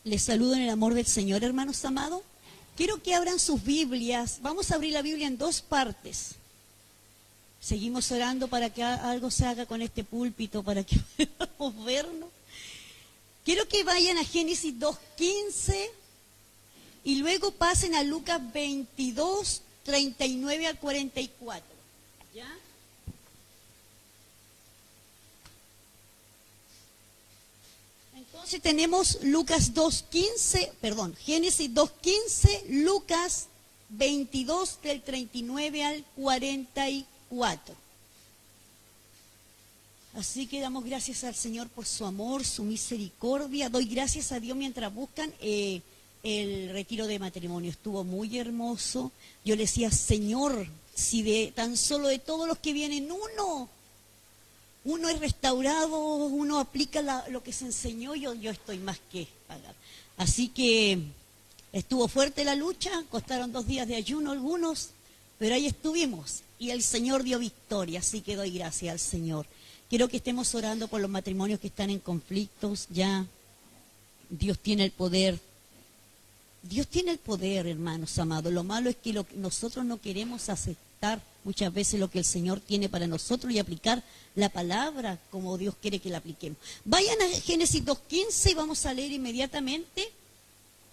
Les saludo en el amor del Señor, hermanos amados. Quiero que abran sus Biblias. Vamos a abrir la Biblia en dos partes. Seguimos orando para que algo se haga con este púlpito, para que podamos vernos. Quiero que vayan a Génesis 2:15 y luego pasen a Lucas 22, 39 al 44. ¿Ya? Entonces tenemos Génesis 2:15, Lucas 22 del 39 al 44. Así que damos gracias al Señor por su amor, su misericordia. Doy gracias a Dios mientras buscan el retiro de matrimonio. Estuvo muy hermoso. Yo le decía, Señor, si de tan solo de todos los que vienen uno es restaurado, uno aplica lo que se enseñó, yo estoy más que pagar. Así que estuvo fuerte la lucha, costaron 2 días de ayuno algunos, pero ahí estuvimos y el Señor dio victoria, así que doy gracias al Señor. Quiero que estemos orando por los matrimonios que están en conflictos, ya Dios tiene el poder. Dios tiene el poder, hermanos amados. Lo malo es que nosotros no queremos aceptar muchas veces lo que el Señor tiene para nosotros y aplicar la palabra como Dios quiere que la apliquemos. Vayan a Génesis 2:15 y vamos a leer inmediatamente.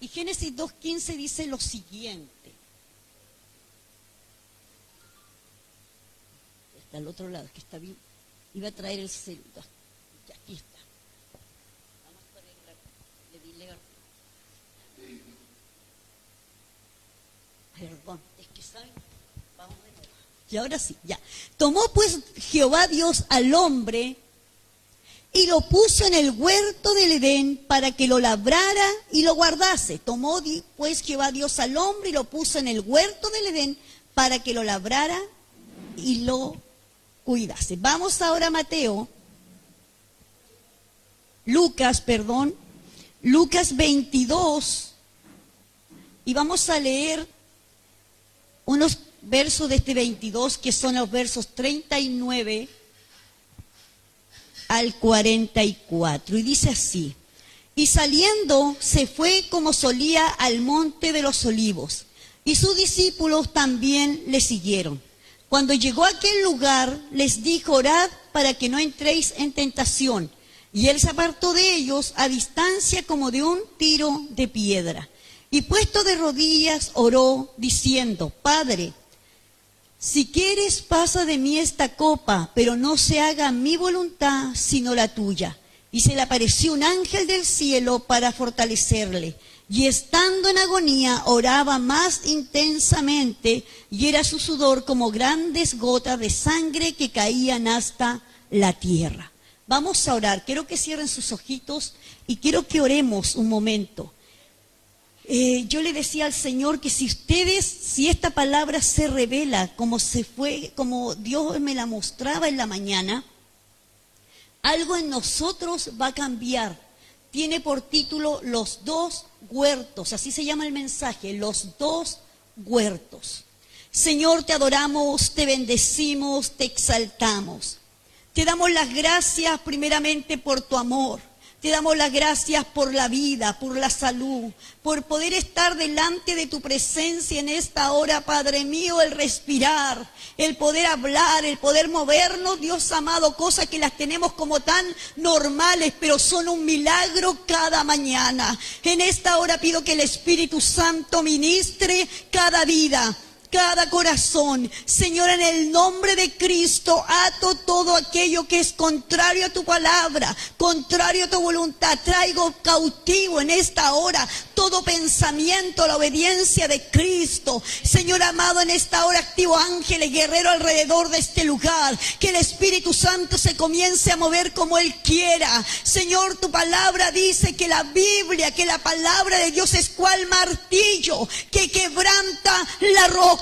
Y Génesis 2:15 dice lo siguiente. Está al otro lado, que está bien. Iba a traer el celular. Ya, aquí está. Vamos a arreglar. Le di Perdón, es que saben. Vamos de nuevo. Y ahora sí, ya. Tomó pues Jehová Dios al hombre y lo puso en el huerto del Edén para que lo labrara y lo guardase. Tomó pues Jehová Dios al hombre y lo puso en el huerto del Edén para que lo labrara y lo cuidase. Vamos ahora a Lucas 22 y vamos a leer unos versos de este 22 que son los versos 39 al 44 y dice así: y saliendo se fue como solía al monte de los olivos y sus discípulos también le siguieron. Cuando llegó a aquel lugar les dijo: orad para que no entréis en tentación. Y él se apartó de ellos a distancia como de un tiro de piedra. Y puesto de rodillas oró diciendo: Padre, si quieres pasa de mí esta copa, pero no se haga mi voluntad sino la tuya. Y se le apareció un ángel del cielo para fortalecerle. Y estando en agonía oraba más intensamente y era su sudor como grandes gotas de sangre que caían hasta la tierra. Vamos a orar. Quiero que cierren sus ojitos y quiero que oremos un momento. Yo le decía al Señor que si esta palabra se revela como Dios me la mostraba en la mañana, algo en nosotros va a cambiar. Tiene por título Los dos huertos, así se llama el mensaje, los dos huertos. Señor, te adoramos, te bendecimos, te exaltamos. Te damos las gracias primeramente por tu amor. Te damos las gracias por la vida, por la salud, por poder estar delante de tu presencia en esta hora, Padre mío, el respirar, el poder hablar, el poder movernos, Dios amado, cosas que las tenemos como tan normales, pero son un milagro cada mañana. En esta hora pido que el Espíritu Santo ministre cada vida, cada corazón. Señor, en el nombre de Cristo, ato todo aquello que es contrario a tu palabra, contrario a tu voluntad. Traigo cautivo en esta hora todo pensamiento a la obediencia de Cristo. Señor amado, en esta hora activo ángeles, guerreros alrededor de este lugar. Que el Espíritu Santo se comience a mover como Él quiera. Señor, tu palabra dice que la Biblia, que la palabra de Dios es cual martillo que quebranta la roca.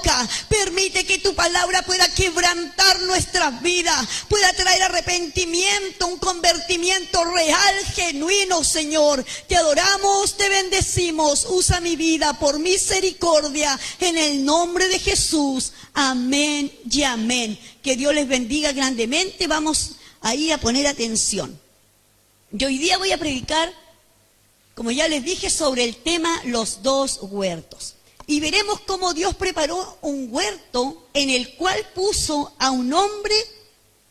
Permite que tu palabra pueda quebrantar nuestras vidas, pueda traer arrepentimiento, un convertimiento real, genuino, Señor. Te adoramos, te bendecimos. Usa mi vida por misericordia en el nombre de Jesús. Amén y amén. Que Dios les bendiga grandemente. Vamos ahí a poner atención. Yo hoy día voy a predicar como ya les dije, sobre el tema los dos huertos. Y veremos cómo Dios preparó un huerto en el cual puso a un hombre.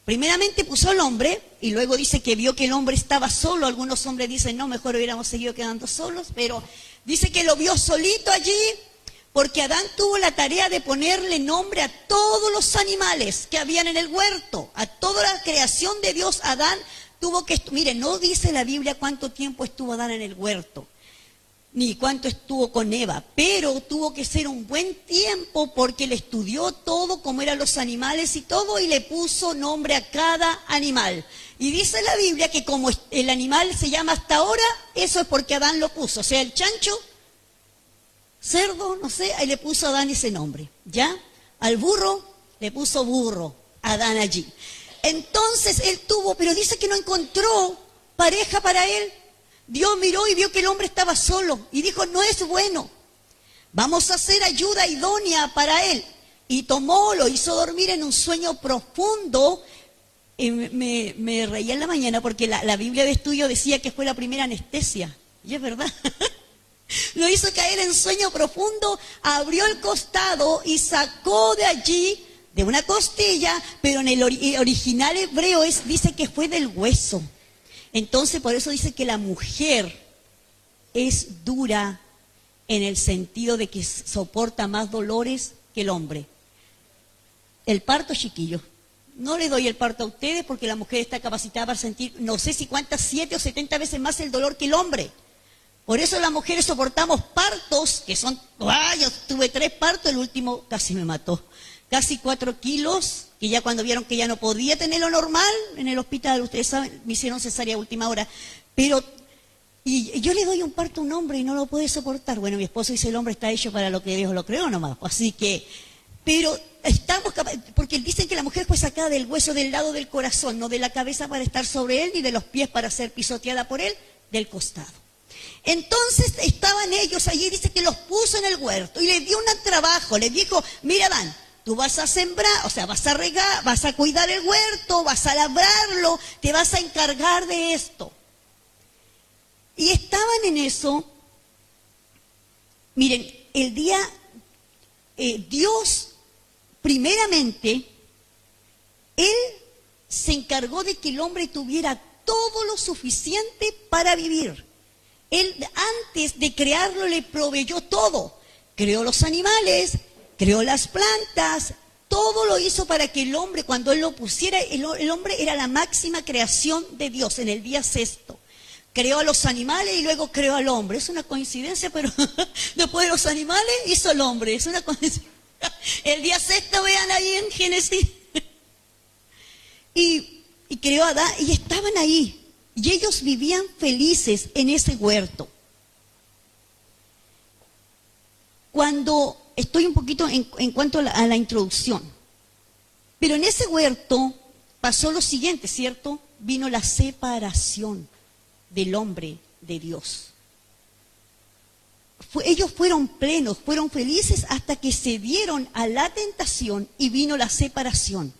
Primeramente puso al hombre y luego dice que vio que el hombre estaba solo. Algunos hombres dicen, no, mejor hubiéramos seguido quedando solos, pero dice que lo vio solito allí porque Adán tuvo la tarea de ponerle nombre a todos los animales que habían en el huerto, a toda la creación de Dios. Adán tuvo que, miren, no dice la Biblia cuánto tiempo estuvo Adán en el huerto, ni cuánto estuvo con Eva, pero tuvo que ser un buen tiempo porque le estudió todo, cómo eran los animales y todo, y le puso nombre a cada animal. Y dice la Biblia que como el animal se llama hasta ahora, eso es porque Adán lo puso. O sea, el chancho, cerdo, no sé, ahí le puso a Adán ese nombre, ¿ya? Al burro le puso burro, Adán allí. Entonces él tuvo, pero dice que no encontró pareja para él. Dios miró y vio que el hombre estaba solo y dijo, no es bueno, vamos a hacer ayuda idónea para él. Y tomó, lo hizo dormir en un sueño profundo. Me reía en la mañana porque la Biblia de estudio decía que fue la primera anestesia, y es verdad. Lo hizo caer en sueño profundo, abrió el costado y sacó de allí, de una costilla, pero en el original hebreo dice que fue del hueso. Entonces, por eso dice que la mujer es dura en el sentido de que soporta más dolores que el hombre. El parto, chiquillos, no le doy el parto a ustedes porque la mujer está capacitada para sentir, no sé si cuántas, 7 o 70 veces más el dolor que el hombre. Por eso las mujeres soportamos partos, que son, yo tuve 3 partos, el último casi me mató. Casi 4 kilos, que ya cuando vieron que ya no podía tener lo normal en el hospital, ustedes saben, me hicieron cesárea a última hora. Pero, y yo le doy un parto a un hombre y no lo puede soportar. Bueno, mi esposo dice, el hombre está hecho para lo que Dios lo creó nomás. Así que, pero estamos capaces, porque dicen que la mujer fue sacada del hueso del lado del corazón, no de la cabeza para estar sobre él, ni de los pies para ser pisoteada por él, del costado. Entonces estaban ellos allí, dice que los puso en el huerto y les dio un trabajo, les dijo, mira Adán, tú vas a sembrar, o sea, vas a regar, vas a cuidar el huerto, vas a labrarlo, te vas a encargar de esto. Y estaban en eso. Miren, el día, Dios, primeramente, Él se encargó de que el hombre tuviera todo lo suficiente para vivir. Él, antes de crearlo, le proveyó todo. Creó los animales, creó las plantas, todo lo hizo para que el hombre, cuando él lo pusiera, el hombre era la máxima creación de Dios en el día sexto. Creó a los animales y luego creó al hombre. Es una coincidencia, pero después de los animales hizo el hombre. Es una coincidencia. El día sexto, vean ahí en Génesis. Y creó a Adán y estaban ahí. Y ellos vivían felices en ese huerto. Cuando estoy un poquito en cuanto a la introducción. Pero en ese huerto pasó lo siguiente, ¿cierto? Vino la separación del hombre de Dios. Ellos fueron plenos, fueron felices hasta que se dieron a la tentación y vino la separación.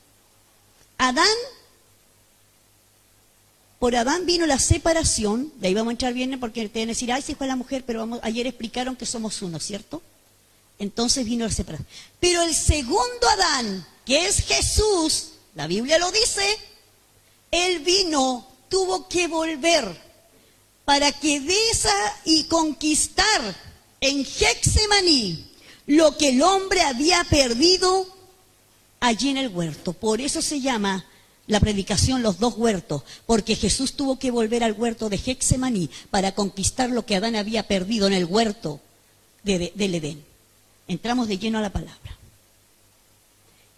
Por Adán vino la separación, de ahí vamos a entrar bien porque te van a decir, ay, sí fue la mujer, pero ayer explicaron que somos uno, ¿cierto? Entonces vino la separación. Pero el segundo Adán, que es Jesús, la Biblia lo dice, él vino, tuvo que volver para que y conquistar en Getsemaní lo que el hombre había perdido allí en el huerto. Por eso se llama la predicación los dos huertos, porque Jesús tuvo que volver al huerto de Getsemaní para conquistar lo que Adán había perdido en el huerto del Edén. Entramos de lleno a la palabra.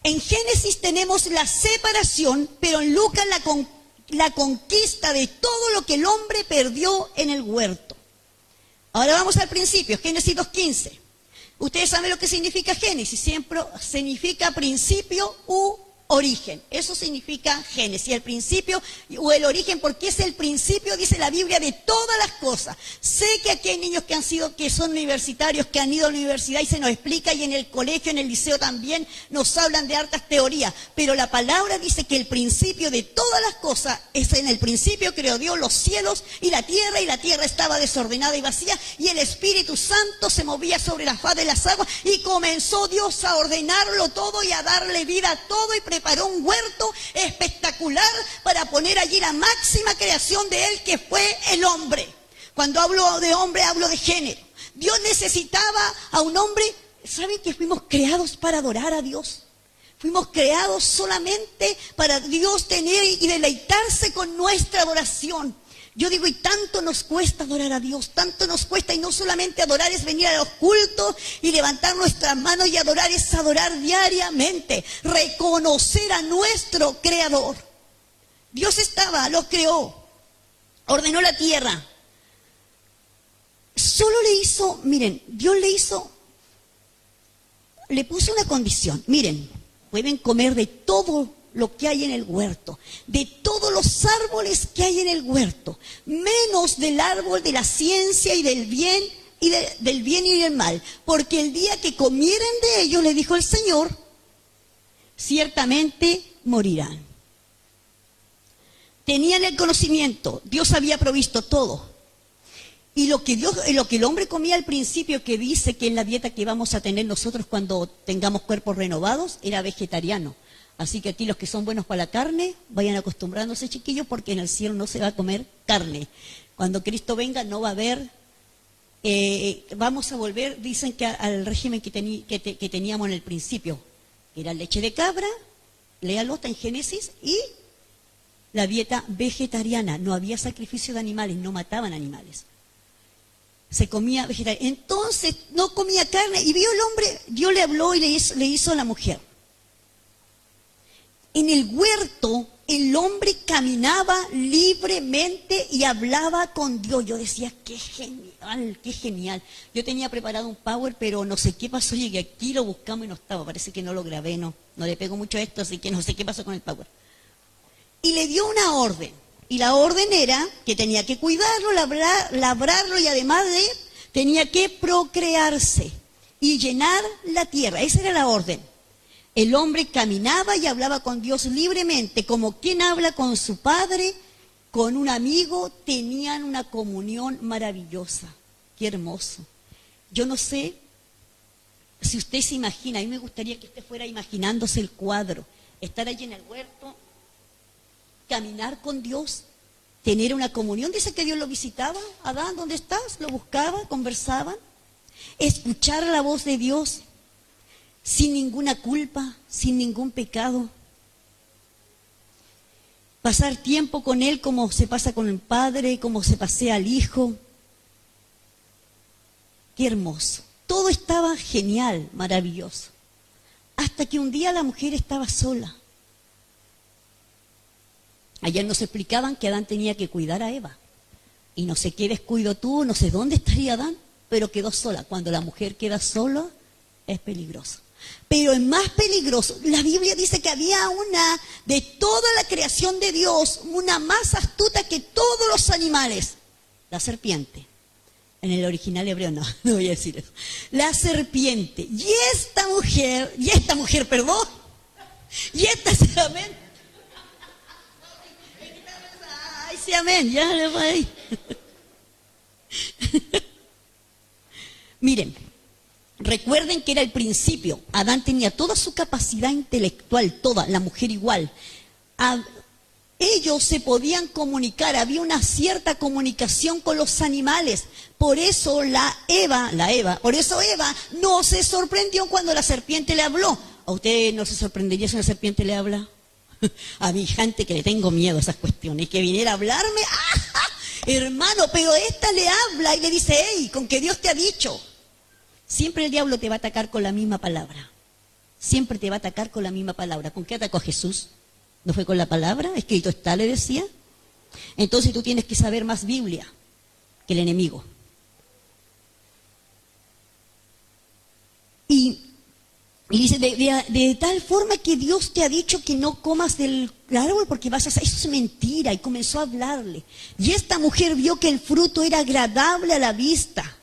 En Génesis tenemos la separación, pero en Lucas la conquista de todo lo que el hombre perdió en el huerto. Ahora vamos al principio, Génesis 2:15. Ustedes saben lo que significa Génesis, siempre significa principio u origen. Eso significa Génesis, el principio o el origen, porque es el principio, dice la Biblia, de todas las cosas. Sé que aquí hay niños que son universitarios, que han ido a la universidad y se nos explica, y en el colegio, en el liceo también nos hablan de hartas teorías, pero la palabra dice que el principio de todas las cosas es: en el principio creó Dios los cielos y la tierra estaba desordenada y vacía, y el Espíritu Santo se movía sobre la faz de las aguas, y comenzó Dios a ordenarlo todo y a darle vida a todo, y preparó un huerto espectacular para poner allí la máxima creación de Él, que fue el hombre. Cuando hablo de hombre, hablo de género. Dios necesitaba a un hombre. ¿Saben que fuimos creados para adorar a Dios? Fuimos creados solamente para Dios tener y deleitarse con nuestra adoración. Yo digo, y tanto nos cuesta adorar a Dios, tanto nos cuesta, y no solamente adorar es venir a los cultos y levantar nuestras manos y adorar, es adorar diariamente, reconocer a nuestro Creador. Dios los creó, ordenó la tierra. Solo Dios le puso una condición. Miren, pueden comer de todo lo que hay en el huerto, de todos los árboles que hay en el huerto, menos del árbol de la ciencia y del bien y del mal, porque el día que comieren de ellos, le dijo el Señor, ciertamente morirán. Tenían el conocimiento, Dios había provisto todo. Y lo que el hombre comía al principio, que dice que es la dieta que vamos a tener nosotros cuando tengamos cuerpos renovados, era vegetariano. Así que aquí los que son buenos para la carne, vayan acostumbrándose, chiquillos, porque en el cielo no se va a comer carne. Cuando Cristo venga no va a haber, vamos a volver, dicen que al régimen que teníamos en el principio, que era leche de cabra, léalo, está en Génesis, y la dieta vegetariana. No había sacrificio de animales, no mataban animales. Se comía vegetariano. Entonces no comía carne, y vio el hombre, Dios le habló y le hizo a la mujer. En el huerto, el hombre caminaba libremente y hablaba con Dios. Yo decía, qué genial, qué genial. Yo tenía preparado un power, pero no sé qué pasó. Llegué aquí, lo buscamos y no estaba. Parece que no lo grabé, no le pego mucho a esto, así que no sé qué pasó con el power. Y le dio una orden. Y la orden era que tenía que cuidarlo, labrarlo, y además tenía que procrearse y llenar la tierra. Esa era la orden. El hombre caminaba y hablaba con Dios libremente, como quien habla con su padre, con un amigo. Tenían una comunión maravillosa. Qué hermoso. Yo no sé si usted se imagina, a mí me gustaría que usted fuera imaginándose el cuadro, estar allí en el huerto, caminar con Dios, tener una comunión. Dice que Dios lo visitaba. Adán, ¿dónde estás? Lo buscaba, conversaban, escuchar la voz de Dios, sin ninguna culpa, sin ningún pecado. Pasar tiempo con Él como se pasa con el Padre, como se pasea al Hijo. Qué hermoso. Todo estaba genial, maravilloso. Hasta que un día la mujer estaba sola. Ayer nos explicaban que Adán tenía que cuidar a Eva. Y no sé qué descuido tuvo, no sé dónde estaría Adán, pero quedó sola. Cuando la mujer queda sola, es peligroso. Pero es más peligroso. La Biblia dice que había de toda la creación de Dios, una más astuta que todos los animales. La serpiente. En el original hebreo no voy a decir eso. La serpiente. Y esta mujer, perdón, y esta amén. Ay, sí, amén, ya le voy. Miren, recuerden que era el principio. Adán tenía toda su capacidad intelectual, toda, la mujer igual. Ellos se podían comunicar, había una cierta comunicación con los animales. Por eso Eva no se sorprendió cuando la serpiente le habló. ¿A usted no se sorprendería si una serpiente le habla? A mi gente que le tengo miedo a esas cuestiones, que viniera a hablarme, ¡ah! Hermano, pero esta le habla y le dice, hey, con que Dios te ha dicho. Siempre el diablo te va a atacar con la misma palabra. Siempre te va a atacar con la misma palabra. ¿Con qué atacó a Jesús? ¿No fue con la palabra? Escrito está, le decía. Entonces tú tienes que saber más Biblia que el enemigo. Y Y dice, de tal forma que Dios te ha dicho que no comas del árbol porque vas a hacer, eso es mentira. Y comenzó a hablarle. Y esta mujer vio que el fruto era agradable a la vista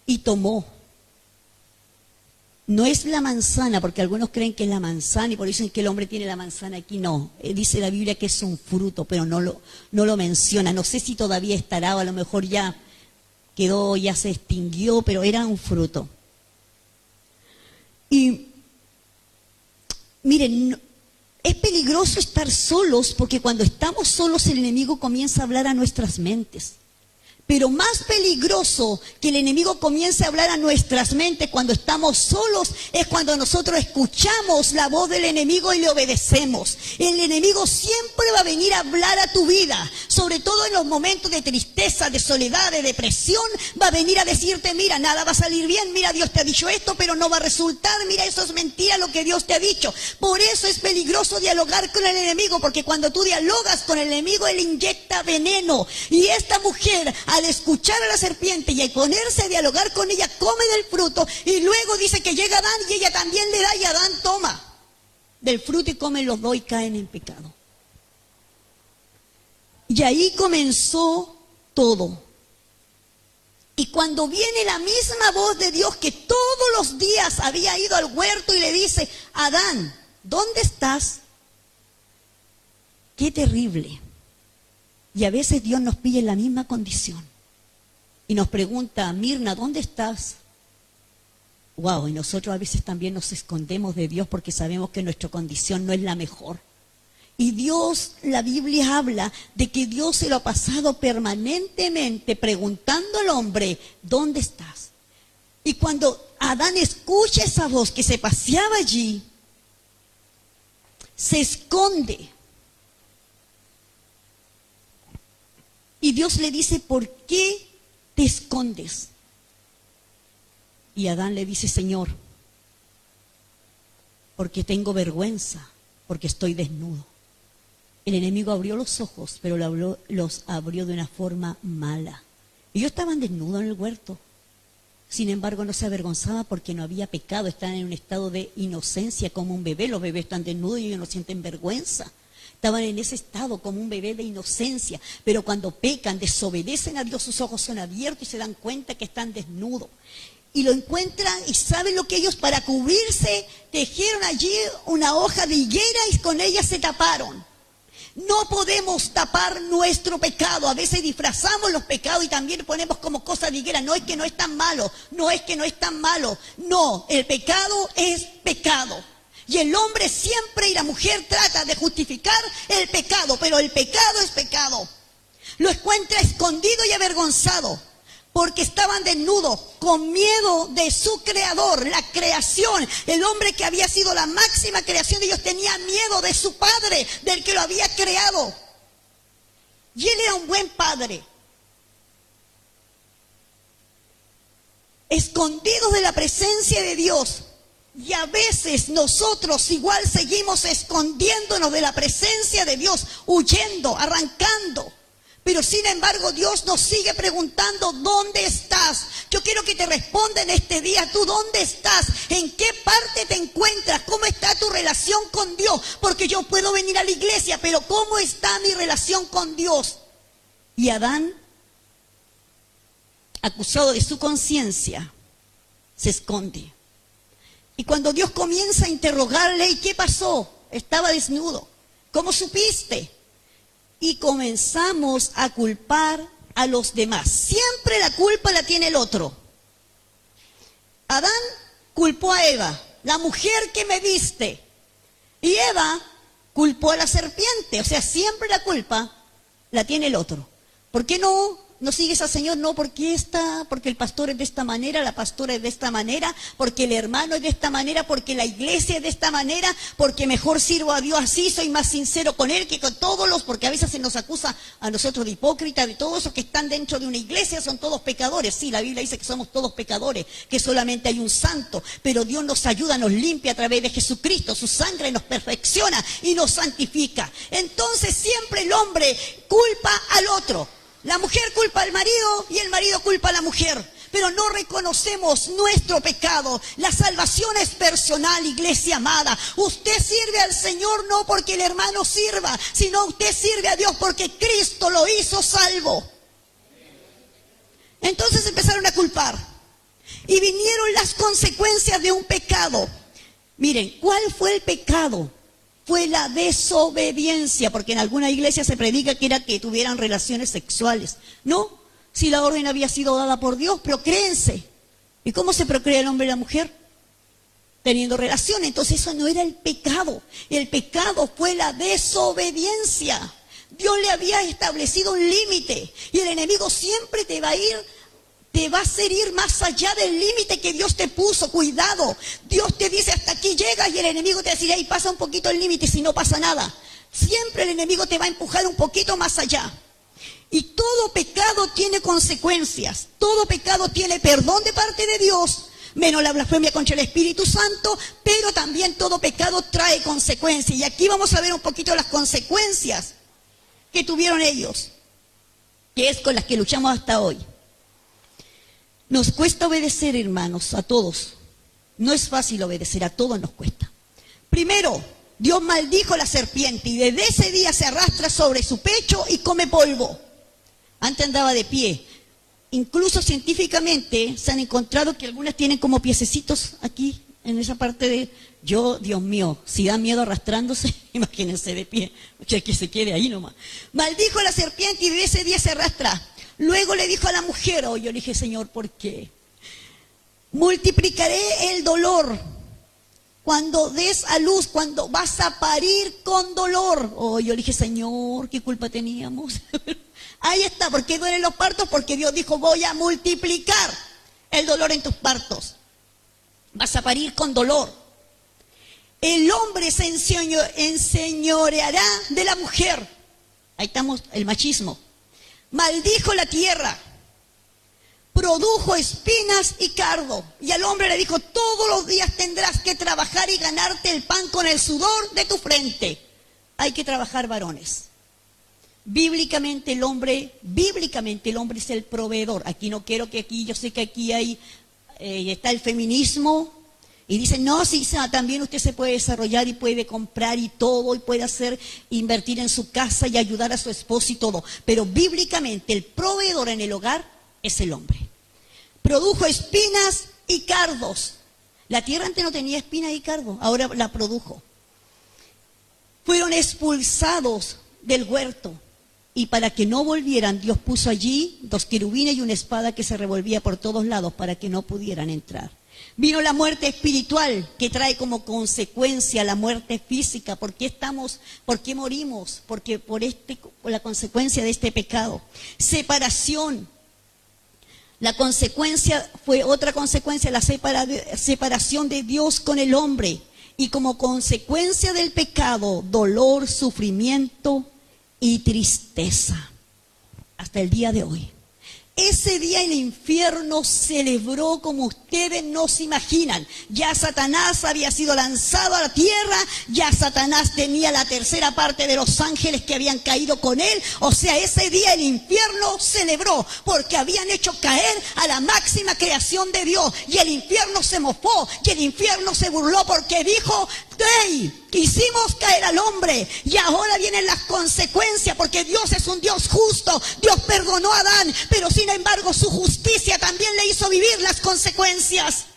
y tomó. No es la manzana, porque algunos creen que es la manzana y por eso dicen que el hombre tiene la manzana aquí. No, dice la Biblia que es un fruto, pero no lo menciona. No sé si todavía estará o a lo mejor ya quedó, ya se extinguió, pero era un fruto. Y miren, es peligroso estar solos porque cuando estamos solos el enemigo comienza a hablar a nuestras mentes. Pero más peligroso que el enemigo comience a hablar a nuestras mentes cuando estamos solos es cuando nosotros escuchamos la voz del enemigo y le obedecemos. El enemigo siempre va a venir a hablar a tu vida, sobre todo en los momentos de tristeza, de soledad, de depresión, va a venir a decirte, mira, nada va a salir bien, mira, Dios te ha dicho esto, pero no va a resultar, mira, eso es mentira lo que Dios te ha dicho. Por eso es peligroso dialogar con el enemigo, porque cuando tú dialogas con el enemigo, él inyecta veneno. Y esta mujer, al escuchar a la serpiente y al ponerse a dialogar con ella, come del fruto y luego dice que llega Adán y ella también le da y Adán toma del fruto y comen los dos y caen en pecado. Y ahí comenzó todo. Y cuando viene la misma voz de Dios que todos los días había ido al huerto y le dice, Adán, ¿dónde estás? Qué terrible. Y a veces Dios nos pilla en la misma condición. Y nos pregunta, Mirna, ¿dónde estás? Wow, y nosotros a veces también nos escondemos de Dios porque sabemos que nuestra condición no es la mejor. Y Dios, la Biblia habla de que Dios se lo ha pasado permanentemente preguntando al hombre, ¿dónde estás? Y cuando Adán escucha esa voz que se paseaba allí, se esconde. Y Dios le dice, ¿por qué te escondes? Y Adán le dice, Señor, porque tengo vergüenza, porque estoy desnudo. El enemigo abrió los ojos, pero los abrió de una forma mala. Ellos estaban desnudos en el huerto. Sin embargo, no se avergonzaba porque no había pecado. Estaban en un estado de inocencia como un bebé. Los bebés están desnudos y ellos no sienten vergüenza. Estaban en ese estado como un bebé de inocencia. Pero cuando pecan, desobedecen a Dios, sus ojos son abiertos y se dan cuenta que están desnudos. Y lo encuentran y saben lo que ellos para cubrirse tejieron allí una hoja de higuera y con ella se taparon. No podemos tapar nuestro pecado. A veces disfrazamos los pecados y también ponemos como cosa de higuera. No es que no es tan malo, no es que no es tan malo. No, el pecado es pecado. Y el hombre siempre y la mujer trata de justificar el pecado, pero el pecado es pecado. Lo encuentra escondido y avergonzado, porque estaban desnudos, con miedo de su creador, la creación. El hombre que había sido la máxima creación de Dios tenía miedo de su padre, del que lo había creado. Y él era un buen padre. Escondidos de la presencia de Dios. Y a veces nosotros igual seguimos escondiéndonos de la presencia de Dios, huyendo, arrancando. Pero sin embargo Dios nos sigue preguntando, ¿dónde estás? Yo quiero que te responda en este día, ¿tú dónde estás? ¿En qué parte te encuentras? ¿Cómo está tu relación con Dios? Porque yo puedo venir a la iglesia, pero ¿cómo está mi relación con Dios? Y Adán, acusado de su conciencia, se esconde. Y cuando Dios comienza a interrogarle, ¿y qué pasó? Estaba desnudo. ¿Cómo supiste? Y comenzamos a culpar a los demás. Siempre la culpa la tiene el otro. Adán culpó a Eva, la mujer que me viste. Y Eva culpó a la serpiente. O sea, siempre la culpa la tiene el otro. ¿Por qué no sigues al Señor? No, porque el pastor es de esta manera, la pastora es de esta manera, porque el hermano es de esta manera, porque la iglesia es de esta manera, porque mejor sirvo a Dios así, soy más sincero con Él que con todos porque a veces se nos acusa a nosotros de hipócritas, de todos esos que están dentro de una iglesia, son todos pecadores. Sí, la Biblia dice que somos todos pecadores, que solamente hay un santo, pero Dios nos ayuda, nos limpia a través de Jesucristo, su sangre nos perfecciona y nos santifica. Entonces siempre el hombre culpa al otro. La mujer culpa al marido y el marido culpa a la mujer. pero no reconocemos nuestro pecado. La salvación es personal, iglesia amada. Usted sirve al Señor no porque el hermano sirva, sino usted sirve a Dios porque Cristo lo hizo salvo. Entonces empezaron a culpar y vinieron las consecuencias de un pecado. Miren, ¿cuál fue el pecado? Fue la desobediencia, porque en alguna iglesia se predica que era que tuvieran relaciones sexuales. No, si la orden había sido dada por Dios, procréense. ¿Y cómo se procrea el hombre y la mujer? Teniendo relación. Entonces eso no era el pecado. El pecado fue la desobediencia. Dios le había establecido un límite y el enemigo siempre te va a hacer ir más allá del límite que Dios te puso. Cuidado, Dios te dice hasta aquí llegas y el enemigo te va a decir, ahí pasa un poquito el límite, si no pasa nada. Siempre el enemigo te va a empujar un poquito más allá. Y todo pecado tiene consecuencias, todo pecado tiene perdón de parte de Dios, menos la blasfemia contra el Espíritu Santo, pero también todo pecado trae consecuencias. Y aquí vamos a ver un poquito las consecuencias que tuvieron ellos, que es con las que luchamos hasta hoy. Nos cuesta obedecer, hermanos, a todos. No es fácil obedecer, a todos nos cuesta. Primero, Dios maldijo a la serpiente y desde ese día se arrastra sobre su pecho y come polvo. Antes andaba de pie. Incluso científicamente se han encontrado que algunas tienen como piececitos aquí, en esa parte de... Dios mío, si da miedo arrastrándose, imagínense de pie, que se quede ahí nomás. Maldijo a la serpiente y desde ese día se arrastra. Luego le dijo a la mujer, yo le dije, Señor, ¿por qué? Multiplicaré el dolor cuando des a luz, cuando vas a parir con dolor. Yo le dije, Señor, ¿qué culpa teníamos? Ahí está, ¿por qué duelen los partos? Porque Dios dijo, voy a multiplicar el dolor en tus partos. Vas a parir con dolor. El hombre se enseñoreará de la mujer. Ahí estamos, el machismo. Maldijo la tierra, produjo espinas y cardo. Y al hombre le dijo, todos los días tendrás que trabajar y ganarte el pan con el sudor de tu frente. Hay que trabajar, varones. Bíblicamente el hombre es el proveedor. Aquí no quiero que aquí, yo sé que aquí está el feminismo. Y dicen, no, sí, también usted se puede desarrollar y puede comprar y todo, y puede invertir en su casa y ayudar a su esposo y todo. Pero bíblicamente el proveedor en el hogar es el hombre. Produjo espinas y cardos. La tierra antes no tenía espinas y cardos, ahora la produjo. Fueron expulsados del huerto. Y para que no volvieran, Dios puso allí 2 querubines y una espada que se revolvía por todos lados para que no pudieran entrar. Vino la muerte espiritual que trae como consecuencia la muerte física. ¿Por qué morimos? Porque por la consecuencia de este pecado. Separación. La consecuencia fue otra consecuencia, la separación de Dios con el hombre. Y como consecuencia del pecado, dolor, sufrimiento y tristeza. Hasta el día de hoy. Ese día el infierno celebró como ustedes no se imaginan. Ya Satanás había sido lanzado a la tierra, ya Satanás tenía la tercera parte de los ángeles que habían caído con él. O sea, ese día el infierno celebró porque habían hecho caer a la máxima creación de Dios. Y el infierno se mofó y el infierno se burló porque dijo, ¡hey! Hicimos caer al hombre y ahora vienen las consecuencias porque Dios es un Dios justo. Dios perdonó a Adán, pero sin embargo su justicia también le hizo vivir las consecuencias.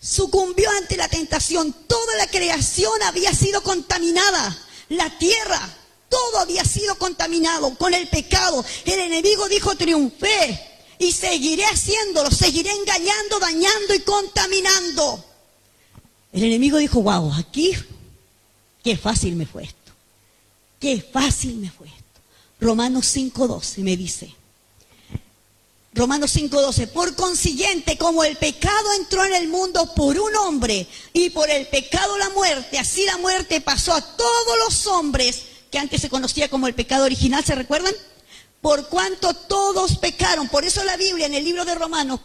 Sucumbió ante la tentación. Toda la creación había sido contaminada. La tierra, todo había sido contaminado con el pecado. El enemigo dijo, triunfé y seguiré haciéndolo, seguiré engañando, dañando y contaminando. El enemigo dijo, wow, aquí, qué fácil me fue esto. Qué fácil me fue esto. Romanos 5:12 me dice. Romanos 5:12. Por consiguiente, como el pecado entró en el mundo por un hombre y por el pecado la muerte, así la muerte pasó a todos los hombres, que antes se conocía como el pecado original, ¿se recuerdan? Por cuanto todos pecaron. Por eso la Biblia en el libro de Romanos,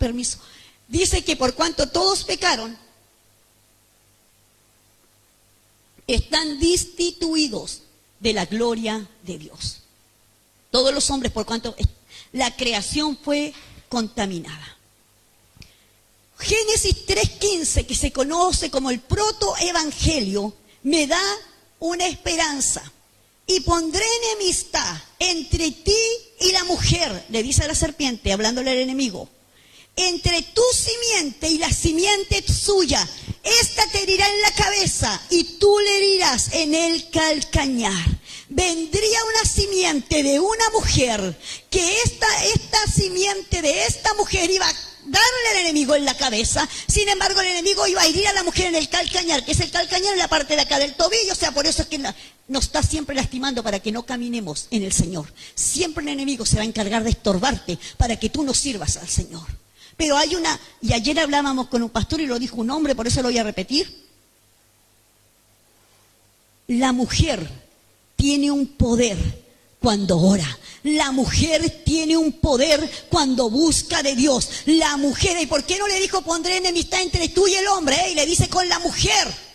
dice que por cuanto todos pecaron, están destituidos de la gloria de Dios. Todos los hombres, por cuanto la creación fue contaminada. Génesis 3:15, que se conoce como el protoevangelio, me da una esperanza. Y pondré enemistad entre ti y la mujer, le dice a la serpiente, hablándole al enemigo. Entre tu simiente y la simiente suya, esta te herirá en la cabeza y tú le herirás en el calcañar. Vendría una simiente de una mujer, que esta simiente de esta mujer iba a darle al enemigo en la cabeza. Sin embargo, el enemigo iba a herir a la mujer en el calcañar, que es el calcañar en la parte de acá del tobillo. O sea, por eso es que nos está siempre lastimando para que no caminemos en el Señor. Siempre el enemigo se va a encargar de estorbarte para que tú no sirvas al Señor. Pero hay y ayer hablábamos con un pastor y lo dijo un hombre, por eso lo voy a repetir. La mujer tiene un poder cuando ora. La mujer tiene un poder cuando busca de Dios. La mujer, ¿y por qué no le dijo pondré enemistad entre tú y el hombre? Y le dice con la mujer.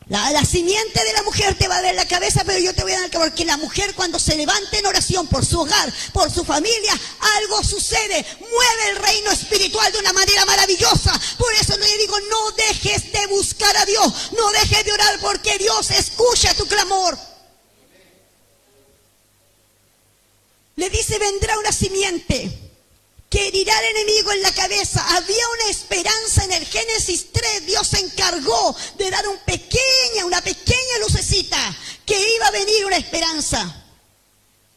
La simiente de la mujer te va a dar la cabeza, pero yo te voy a dar la cabeza, porque la mujer cuando se levanta en oración por su hogar, por su familia, algo sucede, mueve el reino espiritual de una manera maravillosa. Por eso le digo, no dejes de buscar a Dios, no dejes de orar, porque Dios escucha tu clamor. Le dice, vendrá una simiente que herirá al enemigo en la cabeza. Había una esperanza en el Génesis 3. Dios se encargó de dar una pequeña lucecita, que iba a venir una esperanza.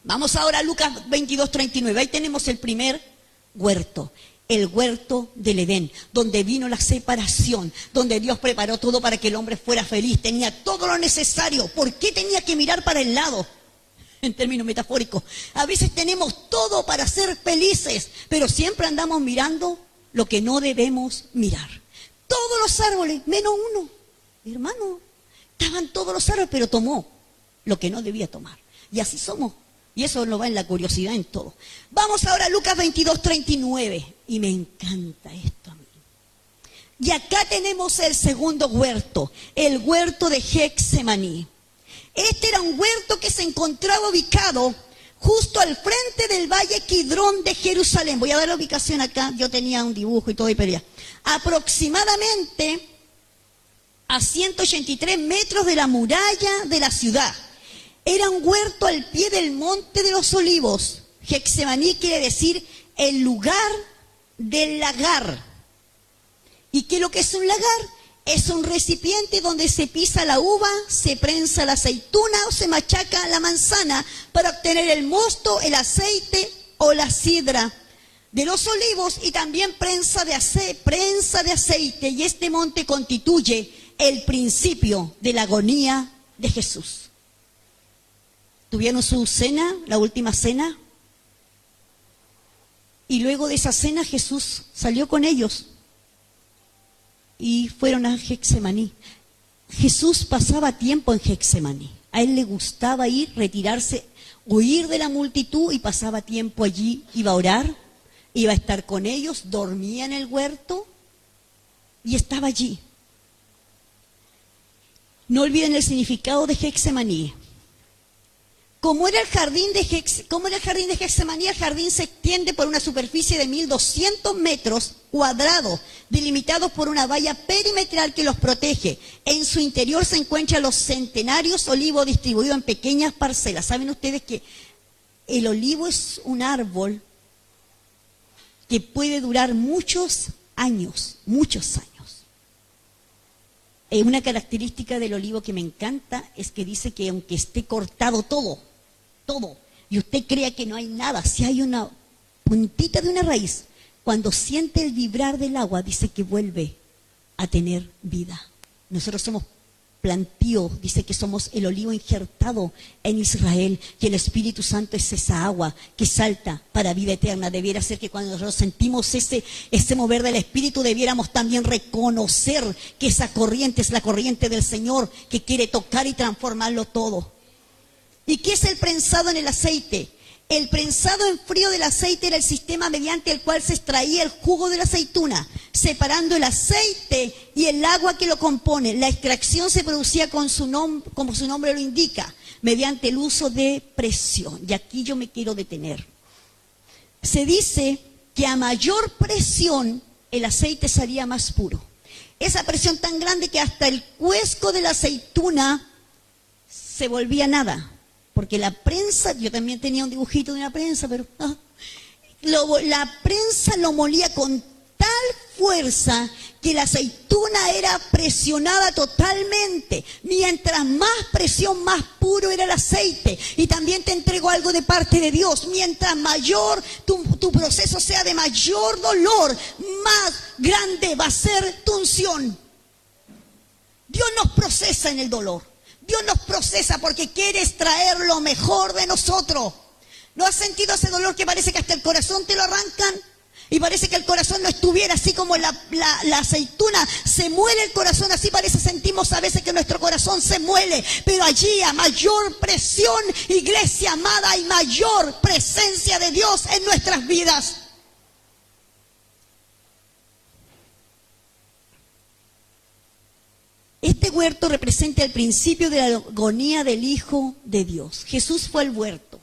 Vamos ahora a Lucas 22:39. Ahí tenemos el primer huerto. El huerto del Edén, donde vino la separación, donde Dios preparó todo para que el hombre fuera feliz. Tenía todo lo necesario. ¿Por qué tenía que mirar para el lado? En términos metafóricos, a veces tenemos todo para ser felices, pero siempre andamos mirando lo que no debemos mirar. Todos los árboles, menos uno, hermano, estaban todos los árboles, pero tomó lo que no debía tomar. Y así somos, y eso lo va en la curiosidad en todo. Vamos ahora a Lucas 22:39, y me encanta esto a mí. Y acá tenemos el segundo huerto, el huerto de Getsemaní. Este era un huerto que se encontraba ubicado justo al frente del valle Kidrón de Jerusalén. Voy a dar la ubicación acá, yo tenía un dibujo y todo y pero ya. Aproximadamente a 183 metros de la muralla de la ciudad. Era un huerto al pie del monte de los olivos. Getsemaní quiere decir el lugar del lagar. ¿Y qué es lo que es un lagar? Es un recipiente donde se pisa la uva, se prensa la aceituna o se machaca la manzana para obtener el mosto, el aceite o la sidra de los olivos, y también prensa de aceite. Y este monte constituye el principio de la agonía de Jesús. Tuvieron su cena, la última cena, y luego de esa cena Jesús salió con ellos y fueron a Getsemaní. Jesús pasaba tiempo en Getsemaní. A él le gustaba ir, retirarse, huir de la multitud, y pasaba tiempo allí. Iba a orar, iba a estar con ellos, dormía en el huerto y estaba allí. No olviden el significado de Getsemaní. ¿Cómo era el jardín de Getsemaní? El jardín se extiende por una superficie de 1.200 metros cuadrados, delimitados por una valla perimetral que los protege. En su interior se encuentran los centenarios olivos distribuidos en pequeñas parcelas. ¿Saben ustedes que el olivo es un árbol que puede durar muchos años, muchos años? Una característica del olivo que me encanta es que dice que aunque esté cortado todo, y usted crea que no hay nada, si hay una puntita de una raíz, cuando siente el vibrar del agua, dice que vuelve a tener vida. Nosotros somos plantío, dice que somos el olivo injertado en Israel, que el Espíritu Santo es esa agua que salta para vida eterna. Debiera ser que cuando nosotros sentimos ese mover del Espíritu, debiéramos también reconocer que esa corriente es la corriente del Señor, que quiere tocar y transformarlo todo. ¿Y qué es el prensado en el aceite? El prensado en frío del aceite era el sistema mediante el cual se extraía el jugo de la aceituna, separando el aceite y el agua que lo compone. La extracción se producía como su nombre lo indica, mediante el uso de presión. Y aquí yo me quiero detener. se dice que a mayor presión el aceite salía más puro. Esa presión tan grande que hasta el cuesco de la aceituna se volvía nada. Porque la prensa, yo también tenía un dibujito de una prensa, pero la prensa lo molía con tal fuerza que la aceituna era presionada totalmente. Mientras más presión, más puro era el aceite. Y también te entrego algo de parte de Dios. Mientras mayor tu proceso sea de mayor dolor, más grande va a ser tu unción. Dios nos procesa en el dolor. Dios nos procesa porque quiere extraer lo mejor de nosotros. ¿No has sentido ese dolor que parece que hasta el corazón te lo arrancan? Y parece que el corazón no estuviera así como la aceituna. Se muere el corazón, así parece, sentimos a veces que nuestro corazón se muere. Pero allí a mayor presión, iglesia amada, hay mayor presencia de Dios en nuestras vidas. Este huerto representa el principio de la agonía del Hijo de Dios. Jesús fue al huerto.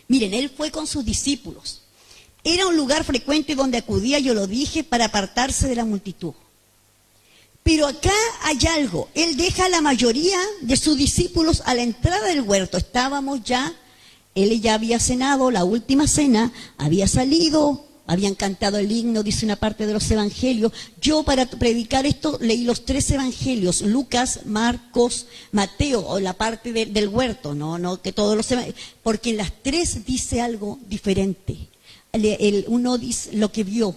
Miren, Él fue con sus discípulos. Era un lugar frecuente donde acudía, yo lo dije, para apartarse de la multitud. Pero acá hay algo. Él deja a la mayoría de sus discípulos a la entrada del huerto. Estábamos ya, Él ya había cenado, la última cena, había salido, habían cantado el himno, dice una parte de los evangelios. Yo para predicar esto leí los 3 evangelios, Lucas, Marcos, Mateo, o la parte del huerto, no que todos los evangelios, porque en las 3 dice algo diferente. Uno dice lo que vio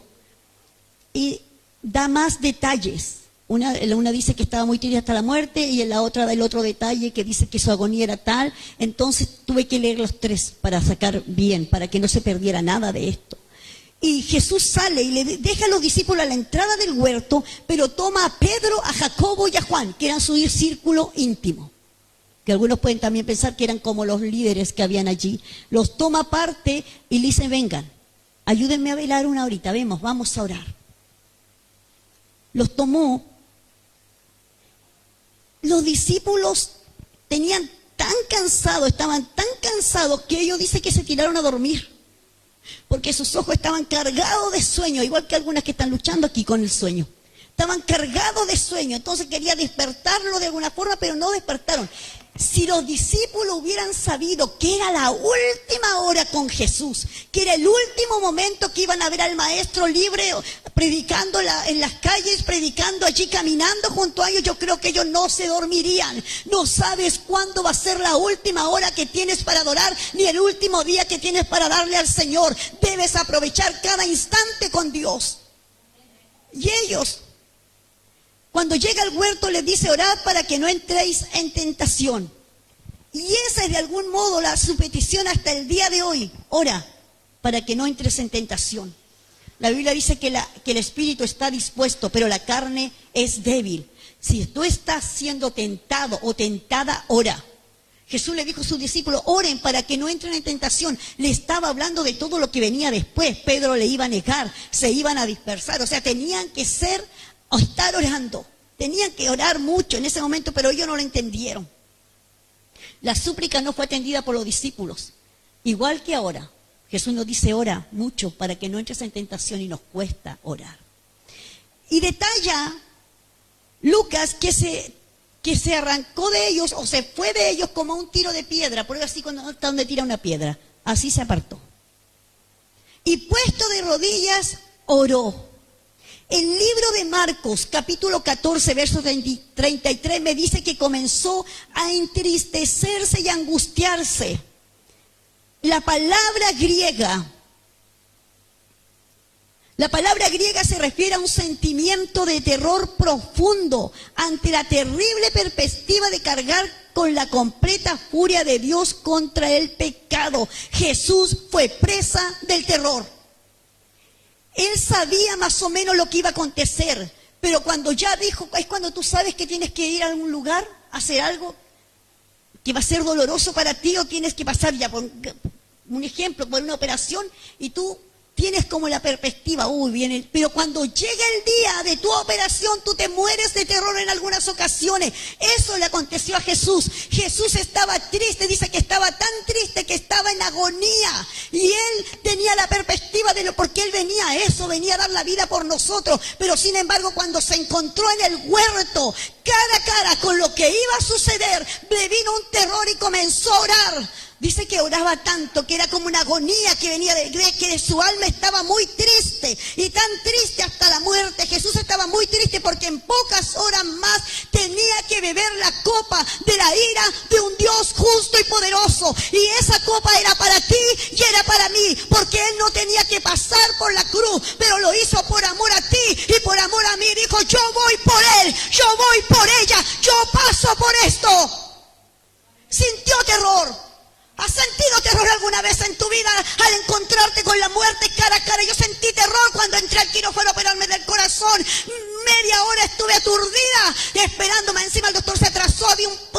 y da más detalles. Una dice que estaba muy triste hasta la muerte y en la otra da el otro detalle que dice que su agonía era tal. Entonces tuve que leer los 3 para sacar bien, para que no se perdiera nada de esto. Y Jesús sale y le deja a los discípulos a la entrada del huerto, pero toma a Pedro, a Jacobo y a Juan, que eran su círculo íntimo. Que algunos pueden también pensar que eran como los líderes que habían allí. Los toma aparte y le dice, vengan, ayúdenme a velar una horita, vamos a orar. Los tomó. Los discípulos estaban tan cansados que ellos dicen que se tiraron a dormir. Porque sus ojos estaban cargados de sueño, igual que algunas que están luchando aquí con el sueño. Estaban cargados de sueño, entonces quería despertarlo de alguna forma, pero no despertaron. Si los discípulos hubieran sabido que era la última hora con Jesús, que era el último momento que iban a ver al Maestro libre, predicando en las calles, predicando allí, caminando junto a ellos, yo creo que ellos no se dormirían. No sabes cuándo va a ser la última hora que tienes para adorar, ni el último día que tienes para darle al Señor. Debes aprovechar cada instante con Dios. Y ellos, cuando llega al huerto, les dice, orad para que no entréis en tentación. Y esa es de algún modo su petición hasta el día de hoy. Ora para que no entres en tentación. La Biblia dice que el espíritu está dispuesto, pero la carne es débil. Si tú estás siendo tentado o tentada, ora. Jesús le dijo a sus discípulos, oren para que no entren en tentación. Le estaba hablando de todo lo que venía después. Pedro le iba a negar, se iban a dispersar. O sea, tenían que estar orando. Tenían que orar mucho en ese momento, pero ellos no lo entendieron. La súplica no fue atendida por los discípulos. Igual que ahora, Jesús nos dice, ora mucho para que no entres en tentación, y nos cuesta orar. Y detalla Lucas que se arrancó de ellos o se fue de ellos como un tiro de piedra, por eso así cuando donde tira una piedra, así se apartó. Y puesto de rodillas, oró. El libro de Marcos, capítulo 14, verso 33, me dice que comenzó a entristecerse y angustiarse. La palabra griega se refiere a un sentimiento de terror profundo ante la terrible perspectiva de cargar con la completa furia de Dios contra el pecado. Jesús fue presa del terror. Él sabía más o menos lo que iba a acontecer, pero cuando ya dijo, es cuando tú sabes que tienes que ir a algún lugar, a hacer algo que va a ser doloroso para ti, o tienes que pasar ya por un ejemplo, por una operación, y tú tienes como la perspectiva, viene, pero cuando llega el día de tu operación, tú te mueres de terror en algunas ocasiones. Eso le aconteció a Jesús. Jesús estaba triste, dice que estaba tan triste que estaba en agonía. Y él tenía la perspectiva de lo, porque él venía a eso, venía a dar la vida por nosotros. Pero sin embargo, cuando se encontró en el huerto, cara a cara con lo que iba a suceder, le vino un terror y comenzó a orar. Dice que oraba tanto, que era como una agonía que venía que su alma estaba muy triste, y tan triste hasta la muerte. Jesús estaba muy triste porque en pocas horas más tenía que beber la copa de la ira de un Dios justo y poderoso. Y esa copa era para ti y era para mí, porque Él no tenía que pasar por la cruz, pero lo hizo por amor a ti y por amor a mí. Dijo, yo voy por Él, yo voy por ella, yo paso por esto. Sintió terror. ¿Has sentido terror alguna vez en tu vida al encontrarte con la muerte cara a cara? Yo sentí terror cuando entré al quirófano a operarme del corazón. Media hora estuve aturdida esperándome. Encima el doctor se atrasó,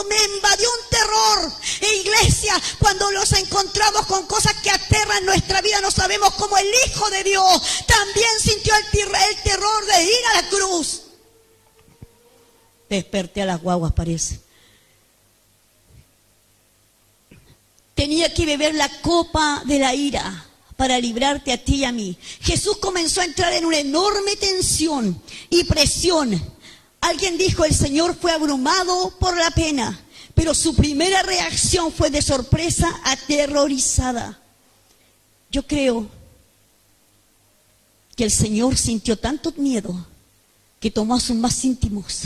me invadió un terror. E iglesia, cuando nos encontramos con cosas que aterran nuestra vida, no sabemos cómo el Hijo de Dios también sintió el terror de ir a la cruz. Desperté a las guaguas, parece. Tenía que beber la copa de la ira para librarte a ti y a mí. Jesús comenzó a entrar en una enorme tensión y presión. Alguien dijo, el Señor fue abrumado por la pena, pero su primera reacción fue de sorpresa, aterrorizada. Yo creo que el Señor sintió tanto miedo que tomó a sus más íntimos.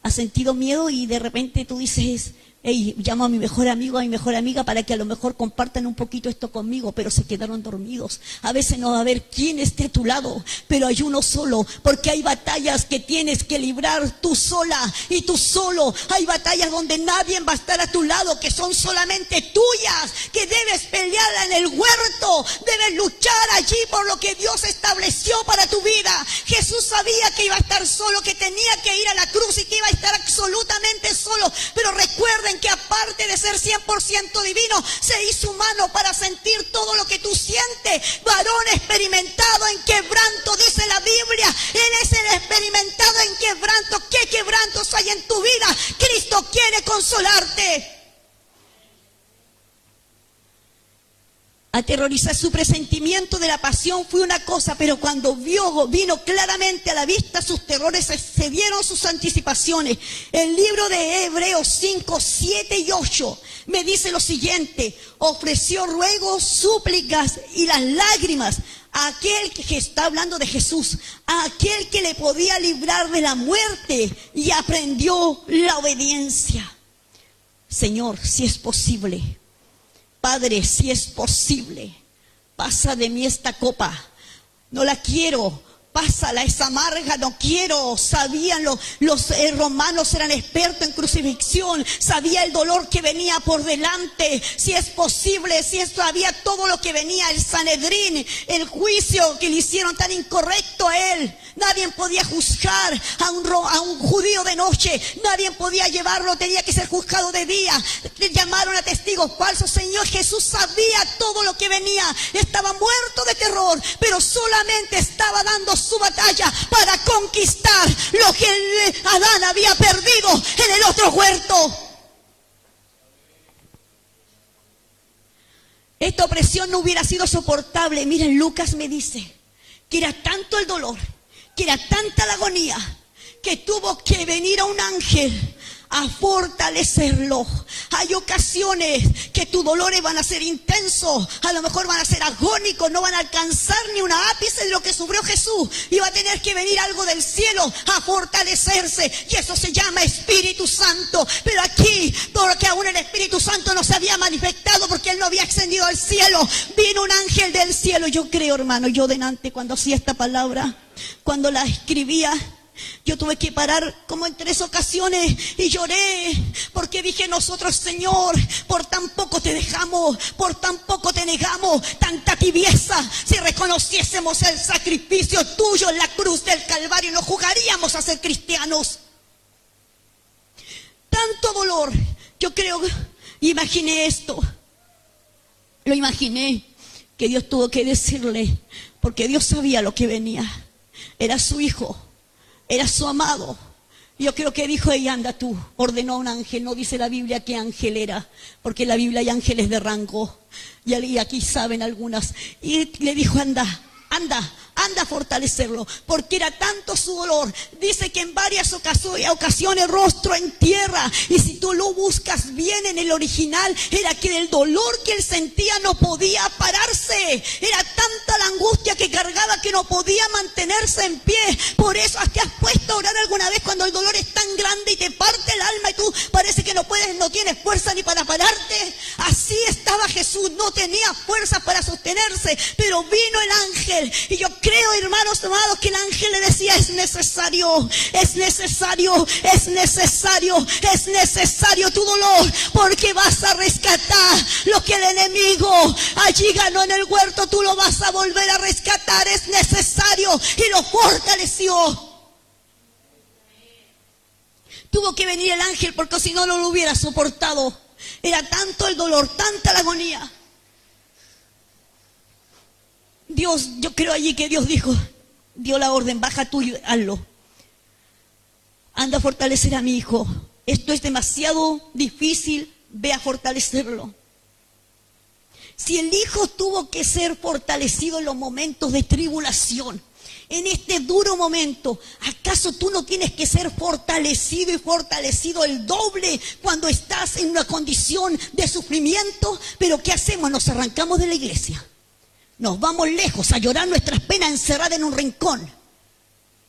Ha sentido miedo y de repente tú dices, hey, llamo a mi mejor amigo, a mi mejor amiga para que a lo mejor compartan un poquito esto conmigo, pero se quedaron dormidos. A veces no va a haber quién esté a tu lado, pero hay uno solo, porque hay batallas que tienes que librar tú sola y tú solo. Hay batallas donde nadie va a estar a tu lado, que son solamente tuyas, que debes pelear en el huerto, debes luchar allí por lo que Dios estableció para tu vida. Jesús sabía que iba a estar solo, que tenía que ir a la cruz y que iba a estar absolutamente solo, pero recuerden que aparte de ser 100% divino, se hizo humano para sentir todo lo que tú sientes. Varón experimentado en quebranto, dice la Biblia. Él es el experimentado en quebranto. ¿Qué quebrantos hay en tu vida? Cristo quiere consolarte. Aterrorizar, su presentimiento de la pasión fue una cosa, pero cuando vino claramente a la vista sus terrores, excedieron sus anticipaciones. El libro de Hebreos 5, 7 y 8 me dice lo siguiente: ofreció ruegos, súplicas y las lágrimas a aquel que está hablando de Jesús, a aquel que le podía librar de la muerte, y aprendió la obediencia. Señor, si es posible, Padre, si es posible, pasa de mí esta copa. No la quiero, pásala, es amarga, no quiero. Sabían los romanos, eran expertos en crucifixión, sabía el dolor que venía por delante. Si es posible, si sabía todo lo que venía, el Sanedrín, el juicio que le hicieron tan incorrecto a él. Nadie podía juzgar a un judío de noche, nadie podía llevarlo, tenía que ser juzgado de día. Le llamaron a testigos falsos. Señor Jesús sabía todo lo que venía, estaba muerto de terror, pero solamente estaba dando su batalla para conquistar lo que Adán había perdido en el otro huerto. Esta opresión no hubiera sido soportable. Miren, Lucas me dice que era tanto el dolor, que era tanta la agonía, que tuvo que venir a un ángel a fortalecerlo. Hay ocasiones que tus dolores van a ser intensos, a lo mejor van a ser agónicos, no van a alcanzar ni una ápice de lo que sufrió Jesús, y va a tener que venir algo del cielo a fortalecerse, y eso se llama Espíritu Santo. Pero aquí, porque aún el Espíritu Santo no se había manifestado, porque Él no había ascendido al cielo, vino un ángel del cielo. Yo creo, hermano, yo delante cuando hacía esta palabra, cuando la escribía, yo tuve que parar como en 3 ocasiones y lloré, porque dije: nosotros, Señor, por tan poco te dejamos, por tan poco te negamos, tanta tibieza. Si reconociésemos el sacrificio tuyo en la cruz del Calvario, no jugaríamos a ser cristianos. Tanto dolor. Yo creo, imaginé esto, lo imaginé, que Dios tuvo que decirle: porque Dios sabía lo que venía. Era su hijo, era su amado. Yo creo que dijo, ella anda tú, ordenó a un ángel, no dice la Biblia qué ángel era, porque en la Biblia hay ángeles de rango, y aquí saben algunas, y le dijo, anda a fortalecerlo, porque era tanto su dolor. Dice que en varias ocasiones rostro en tierra, y si tú lo buscas bien en el original, era que el dolor que él sentía no podía pararse, era tanta la angustia que cargaba que no podía mantenerse en pie. Por eso, ¿te has puesto a orar alguna vez cuando el dolor es tan grande y te parte el alma y tú parece que no tienes fuerza ni para pararte? Así estaba Jesús, no tenía fuerza para sostenerse, pero vino el ángel, y yo creo, hermanos amados, que el ángel le decía, es necesario tu dolor, porque vas a rescatar lo que el enemigo allí ganó en el huerto, tú lo vas a volver a rescatar, es necesario, y lo fortaleció. Tuvo que venir el ángel, porque si no, no lo hubiera soportado. Era tanto el dolor, tanta la agonía. Dios, yo creo allí que Dios dio la orden, baja tú y hazlo. Anda a fortalecer a mi hijo. Esto es demasiado difícil, ve a fortalecerlo. Si el hijo tuvo que ser fortalecido en los momentos de tribulación, en este duro momento, ¿acaso tú no tienes que ser fortalecido y fortalecido el doble cuando estás en una condición de sufrimiento? Pero ¿qué hacemos? Nos arrancamos de la iglesia. Nos vamos lejos a llorar nuestras penas encerradas en un rincón.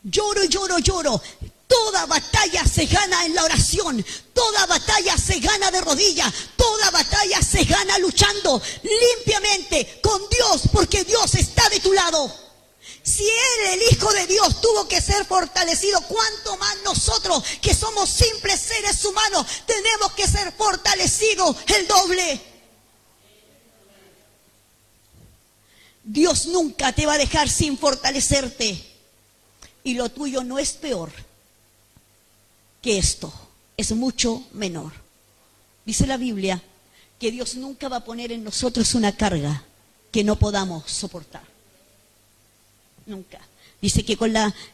Lloro. Toda batalla se gana en la oración. Toda batalla se gana de rodillas. Toda batalla se gana luchando limpiamente con Dios, porque Dios está de tu lado. Si Él, el Hijo de Dios, tuvo que ser fortalecido, ¿cuánto más nosotros, que somos simples seres humanos, tenemos que ser fortalecidos el doble? Dios nunca te va a dejar sin fortalecerte. Y lo tuyo no es peor que esto, es mucho menor. Dice la Biblia que Dios nunca va a poner en nosotros una carga que no podamos soportar. Nunca. Dice que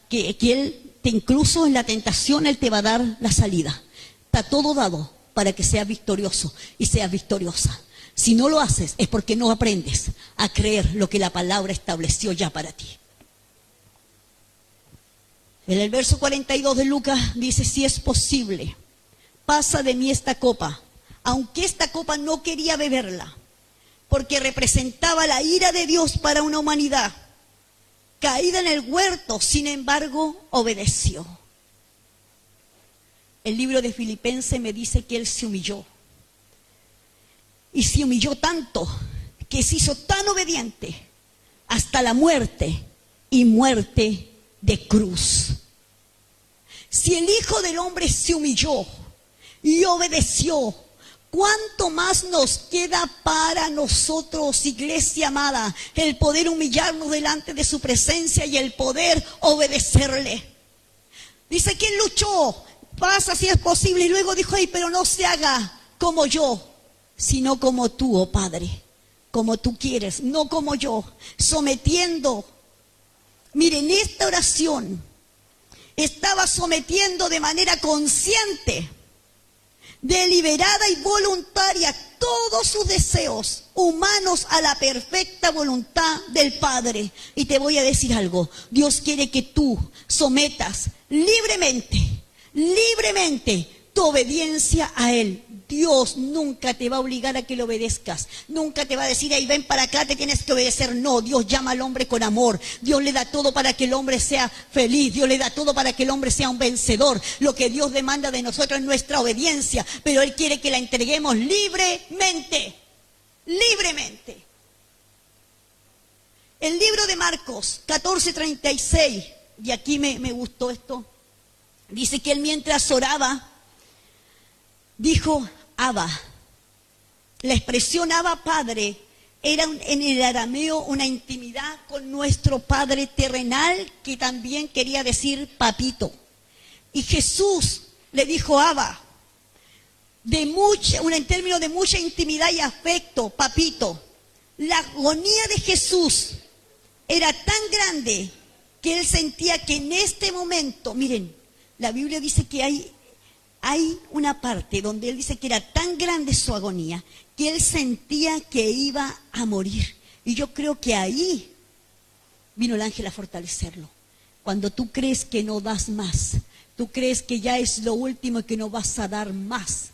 que Él incluso en la tentación Él te va a dar la salida. Está todo dado para que seas victorioso y seas victoriosa. Si no lo haces es porque no aprendes a creer lo que la palabra estableció ya para ti. En el verso 42 de Lucas dice, si es posible, pasa de mí esta copa, aunque esta copa no quería beberla, porque representaba la ira de Dios para una humanidad caída en el huerto, sin embargo, obedeció. El libro de Filipenses me dice que él se humilló. Y se humilló tanto que se hizo tan obediente hasta la muerte, y muerte de cruz. Si el Hijo del Hombre se humilló y obedeció, ¿cuánto más nos queda para nosotros, iglesia amada, el poder humillarnos delante de su presencia y el poder obedecerle? Dice que él luchó, pasa si es posible, y luego dijo, pero no se haga como yo, sino como tú, oh Padre, como tú quieres, no como yo, sometiendo. Miren, esta oración estaba sometiendo de manera consciente, deliberada y voluntaria todos sus deseos humanos a la perfecta voluntad del Padre. Y te voy a decir algo, Dios quiere que tú sometas libremente tu obediencia a Él. Dios nunca te va a obligar a que le obedezcas. Nunca te va a decir, ven para acá, te tienes que obedecer. No, Dios llama al hombre con amor. Dios le da todo para que el hombre sea feliz. Dios le da todo para que el hombre sea un vencedor. Lo que Dios demanda de nosotros es nuestra obediencia. Pero Él quiere que la entreguemos libremente. Libremente. El libro de Marcos 14:36, y aquí me gustó esto. Dice que Él mientras oraba, dijo, Abba. La expresión Abba Padre era en el arameo una intimidad con nuestro Padre terrenal, que también quería decir papito. Y Jesús le dijo Abba, en términos de mucha intimidad y afecto, papito. La agonía de Jesús era tan grande que él sentía que en este momento, miren, la Biblia dice que hay una parte donde él dice que era tan grande su agonía que él sentía que iba a morir. Y yo creo que ahí vino el ángel a fortalecerlo. Cuando tú crees que no das más, tú crees que ya es lo último y que no vas a dar más,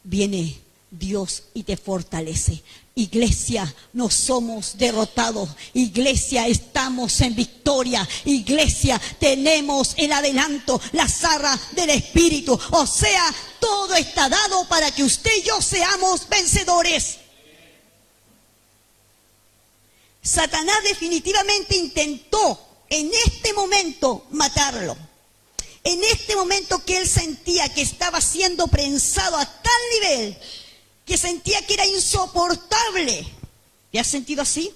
viene Dios y te fortalece. Iglesia, no somos derrotados. Iglesia, estamos en victoria. Iglesia, tenemos el adelanto, las arras del Espíritu. O sea, todo está dado para que usted y yo seamos vencedores. Satanás definitivamente intentó en este momento matarlo. En este momento que él sentía que estaba siendo prensado a tal nivel que sentía que era insoportable. ¿Te has sentido así?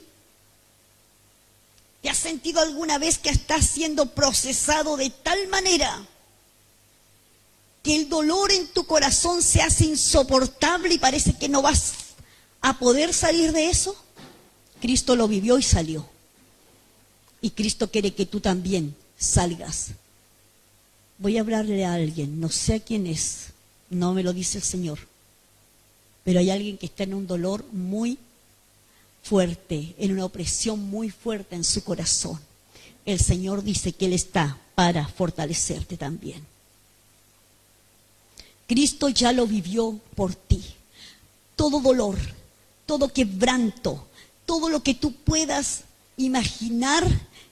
¿Te has sentido alguna vez que estás siendo procesado de tal manera que el dolor en tu corazón se hace insoportable y parece que no vas a poder salir de eso? Cristo lo vivió y salió. Y Cristo quiere que tú también salgas. Voy a hablarle a alguien, no sé a quién es, no me lo dice el Señor. Pero hay alguien que está en un dolor muy fuerte, en una opresión muy fuerte en su corazón. El Señor dice que Él está para fortalecerte también. Cristo ya lo vivió por ti. Todo dolor, todo quebranto, todo lo que tú puedas imaginar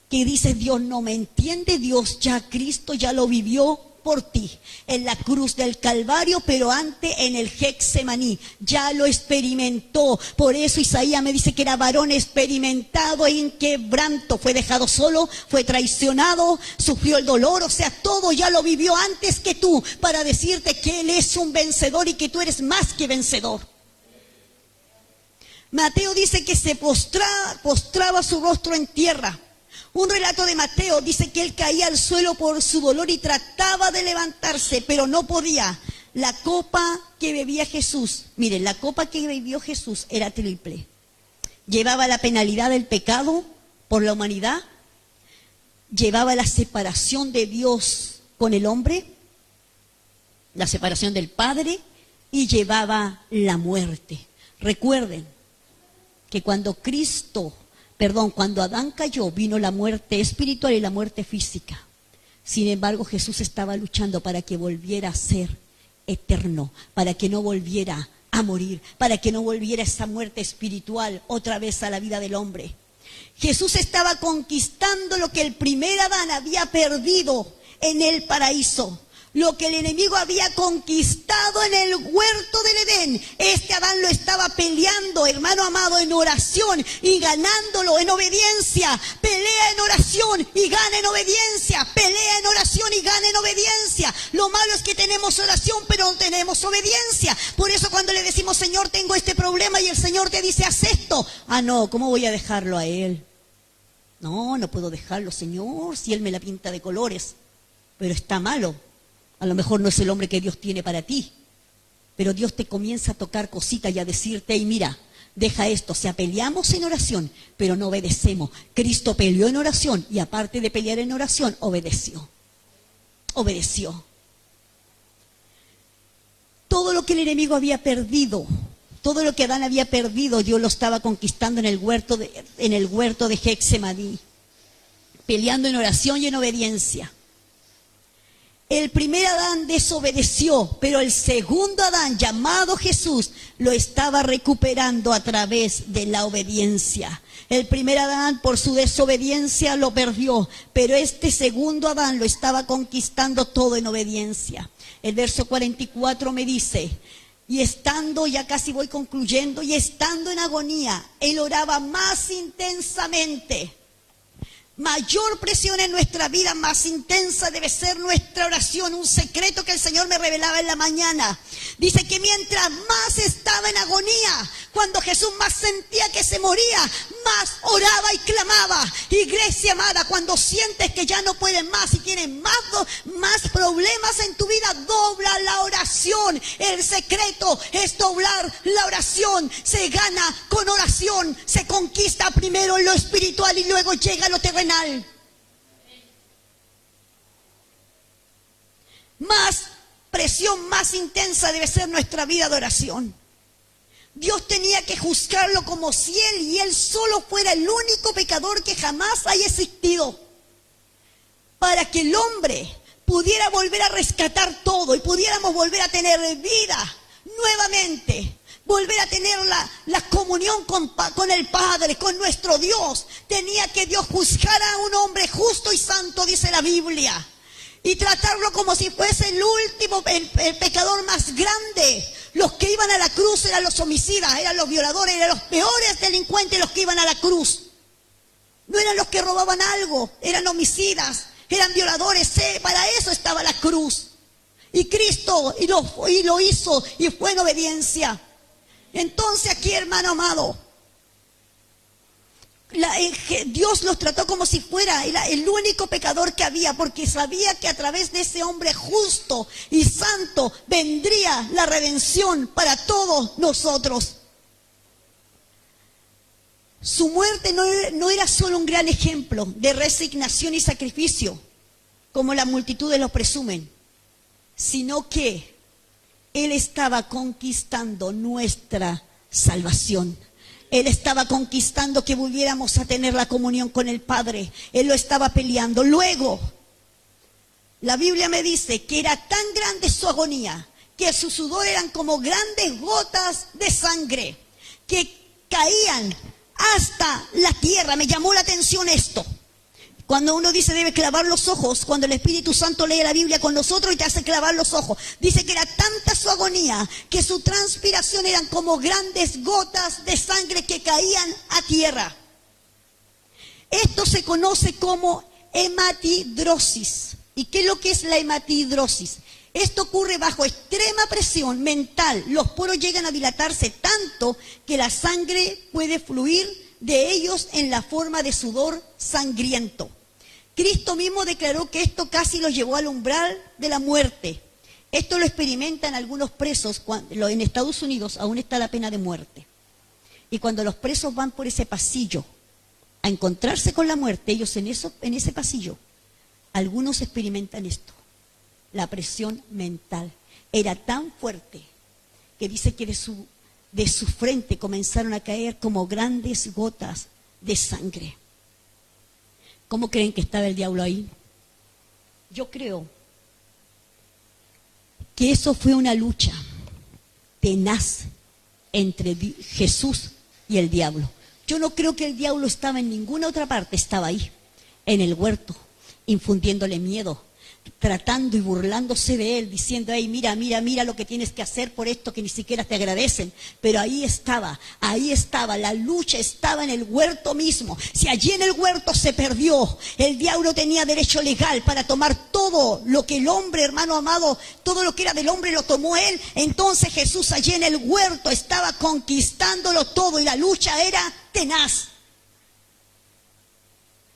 que dices, Dios no me entiende, Dios ya, Cristo ya lo vivió por ti, en la cruz del Calvario, pero antes en el Getsemaní, ya lo experimentó. Por eso Isaías me dice que era varón experimentado en quebranto, fue dejado solo, fue traicionado, sufrió el dolor, o sea, todo ya lo vivió antes que tú, para decirte que Él es un vencedor y que tú eres más que vencedor. Mateo dice que se postraba su rostro en tierra. Un relato de Mateo dice que él caía al suelo por su dolor y trataba de levantarse, pero no podía. La copa que bebía Jesús, miren, la copa que bebió Jesús era triple. Llevaba la penalidad del pecado por la humanidad, llevaba la separación de Dios con el hombre, la separación del Padre, y llevaba la muerte. Recuerden que cuando Adán cayó, vino la muerte espiritual y la muerte física. Sin embargo, Jesús estaba luchando para que volviera a ser eterno, para que no volviera a morir, para que no volviera esa muerte espiritual otra vez a la vida del hombre. Jesús estaba conquistando lo que el primer Adán había perdido en el paraíso. Lo que el enemigo había conquistado en el huerto del Edén, este Adán lo estaba peleando, hermano amado, en oración y ganándolo en obediencia. Pelea en oración y gana en obediencia. Pelea en oración y gana en obediencia. Lo malo es que tenemos oración, pero no tenemos obediencia. Por eso cuando le decimos, Señor, tengo este problema, y el Señor te dice, haz esto. Ah, no, ¿cómo voy a dejarlo a Él? No, no puedo dejarlo, Señor, si Él me la pinta de colores. Pero está malo. A lo mejor no es el hombre que Dios tiene para ti, pero Dios te comienza a tocar cositas y a decirte, y mira, deja esto. O sea, peleamos en oración, pero no obedecemos. Cristo peleó en oración y aparte de pelear en oración, obedeció. Obedeció. Todo lo que el enemigo había perdido, todo lo que Adán había perdido, Dios lo estaba conquistando en el huerto de Getsemaní, peleando en oración y en obediencia. El primer Adán desobedeció, pero el segundo Adán, llamado Jesús, lo estaba recuperando a través de la obediencia. El primer Adán, por su desobediencia, lo perdió, pero este segundo Adán lo estaba conquistando todo en obediencia. El verso 44 me dice, y estando, ya casi voy concluyendo, y estando en agonía, él oraba más intensamente. Mayor presión en nuestra vida, más intensa debe ser nuestra oración. Un secreto que el Señor me revelaba en la mañana. Dice que mientras más estaba en agonía, cuando Jesús más sentía que se moría, más oraba y clamaba. Iglesia amada, cuando sientes que ya no puedes más y tienes más problemas en tu vida, dobla la oración. El secreto es doblar la oración. Se gana con oración, se conquista primero en lo espiritual y luego llega a lo terrenal. Más presión, más intensa debe ser nuestra vida de oración. Dios tenía que juzgarlo como si Él y Él solo fuera el único pecador que jamás haya existido, para que el hombre pudiera volver a rescatar todo y pudiéramos volver a tener vida nuevamente. Volver a tener la comunión con el Padre, con nuestro Dios. Tenía que Dios juzgar a un hombre justo y santo, dice la Biblia, y tratarlo como si fuese el último, el pecador más grande. Los que iban a la cruz eran los homicidas, eran los violadores, eran los peores delincuentes los que iban a la cruz. No eran los que robaban algo, eran homicidas, eran violadores. Para eso estaba la cruz. Y Cristo y lo hizo y fue en obediencia. Entonces aquí, hermano amado, Dios los trató como si fuera el único pecador que había, porque sabía que a través de ese hombre justo y santo vendría la redención para todos nosotros. Su muerte no era solo un gran ejemplo de resignación y sacrificio, como las multitudes lo presumen, sino que Él estaba conquistando nuestra salvación. Él estaba conquistando que volviéramos a tener la comunión con el Padre. Él lo estaba peleando. Luego, la Biblia me dice que era tan grande su agonía, que su sudor eran como grandes gotas de sangre, que caían hasta la tierra. Me llamó la atención esto. Cuando uno dice debe clavar los ojos, cuando el Espíritu Santo lee la Biblia con nosotros y te hace clavar los ojos, dice que era tanta su agonía que su transpiración eran como grandes gotas de sangre que caían a tierra. Esto se conoce como hematidrosis. ¿Y qué es lo que es la hematidrosis? Esto ocurre bajo extrema presión mental. Los poros llegan a dilatarse tanto que la sangre puede fluir de ellos en la forma de sudor sangriento. Cristo mismo declaró que esto casi los llevó al umbral de la muerte. Esto lo experimentan algunos presos. En Estados Unidos aún está la pena de muerte. Y cuando los presos van por ese pasillo a encontrarse con la muerte, ellos en ese pasillo, algunos experimentan esto. La presión mental era tan fuerte que dice que de su frente comenzaron a caer como grandes gotas de sangre. ¿Cómo creen que estaba el diablo ahí? Yo creo que eso fue una lucha tenaz entre Jesús y el diablo. Yo no creo que el diablo estaba en ninguna otra parte, estaba ahí, en el huerto, infundiéndole miedo, tratando y burlándose de él, diciendo, hey, mira lo que tienes que hacer por esto que ni siquiera te agradecen. Pero ahí estaba, la lucha estaba en el huerto mismo. Si allí en el huerto se perdió, el diablo tenía derecho legal para tomar todo lo que el hombre, hermano amado, todo lo que era del hombre lo tomó él. Entonces Jesús allí en el huerto estaba conquistándolo todo y la lucha era tenaz.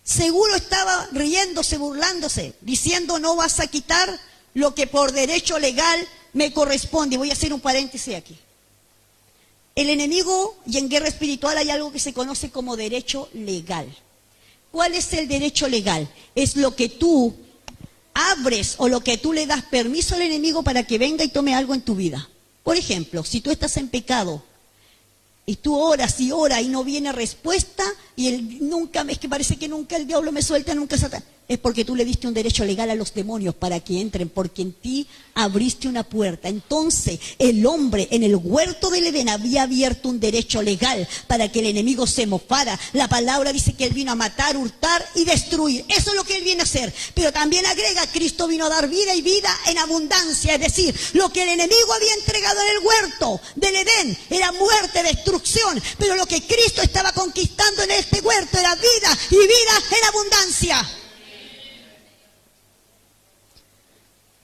Seguro estaba riéndose, burlándose, diciendo no vas a quitar lo que por derecho legal me corresponde. Voy a hacer un paréntesis aquí. El enemigo, y en guerra espiritual hay algo que se conoce como derecho legal. ¿Cuál es el derecho legal? Es lo que tú abres o lo que tú le das permiso al enemigo para que venga y tome algo en tu vida. Por ejemplo, si tú estás en pecado, y tú oras y no viene respuesta, y es que parece que nunca el diablo me suelta, nunca Satán. es porque tú le diste un derecho legal a los demonios para que entren, porque en ti abriste una puerta. Entonces el hombre en el huerto del Edén había abierto un derecho legal para que el enemigo se mofara. La palabra dice que él vino a matar, hurtar y destruir. Eso es lo que él viene a hacer. Pero también agrega, Cristo vino a dar vida y vida en abundancia. Es decir, lo que el enemigo había entregado en el huerto del Edén era muerte, destrucción. Pero lo que Cristo estaba conquistando en este huerto era vida y vida en abundancia.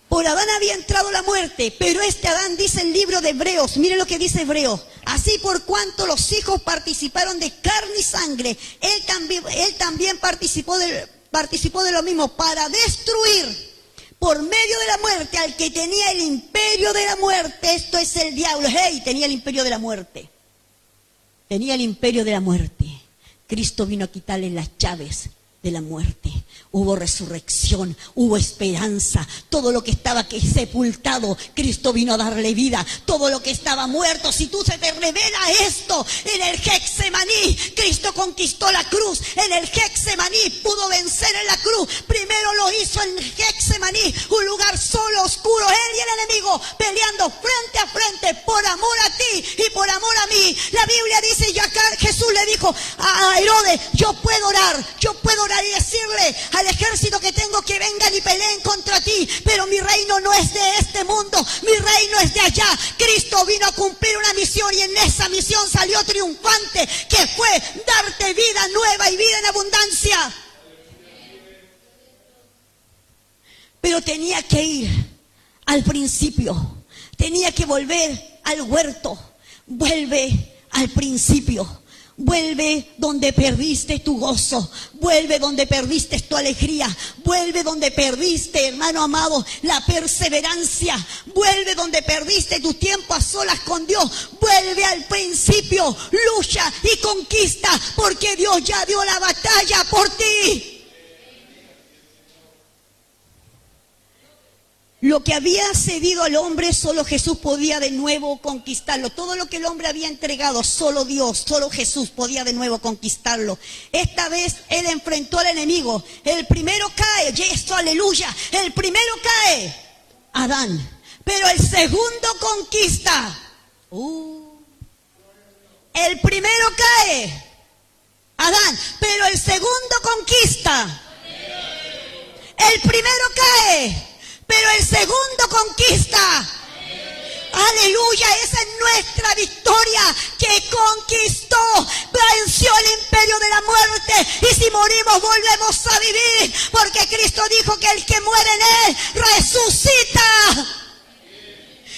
Por Adán había entrado la muerte, pero este Adán, dice el libro de Hebreos, miren lo que dice Hebreos: así por cuanto los hijos participaron de carne y sangre, él también participó de lo mismo, para destruir por medio de la muerte al que tenía el imperio de la muerte, esto es el diablo. Hey, tenía el imperio de la muerte. Tenía el imperio de la muerte. Cristo vino a quitarle las llaves de la muerte. Hubo resurrección, hubo esperanza. Todo lo que estaba sepultado, Cristo vino a darle vida. Todo lo que estaba muerto, si tú se te revela esto, en el Getsemaní, Cristo conquistó la cruz. En el Getsemaní pudo vencer en la cruz. Primero lo hizo en Getsemaní, un lugar solo, oscuro, él y el enemigo peleando frente a frente por amor a ti y por amor a mí. La Biblia dice, y acá Jesús le dijo a Herodes: yo puedo orar y decirle al ejército que tengo que vengan y peleen contra ti, pero mi reino no es de este mundo, mi reino es de allá. Cristo vino a cumplir una misión y en esa misión salió triunfante, que fue darte vida nueva y vida en abundancia. Pero tenía que ir al principio, tenía que volver al huerto. Vuelve al principio. Vuelve donde perdiste tu gozo, vuelve donde perdiste tu alegría, vuelve donde perdiste, hermano amado, la perseverancia, vuelve donde perdiste tu tiempo a solas con Dios, vuelve al principio, lucha y conquista, porque Dios ya dio la batalla por ti. Lo que había cedido al hombre, solo Jesús podía de nuevo conquistarlo. Todo lo que el hombre había entregado, solo Dios, solo Jesús podía de nuevo conquistarlo. Esta vez él enfrentó al enemigo. El primero cae, esto, aleluya. El primero cae, Adán. Pero el segundo conquista. El primero cae, Adán. Pero el segundo conquista. El primero cae, pero el segundo conquista. Aleluya, esa es nuestra victoria, que conquistó, venció el imperio de la muerte, y si morimos volvemos a vivir, porque Cristo dijo que el que muere en él resucita.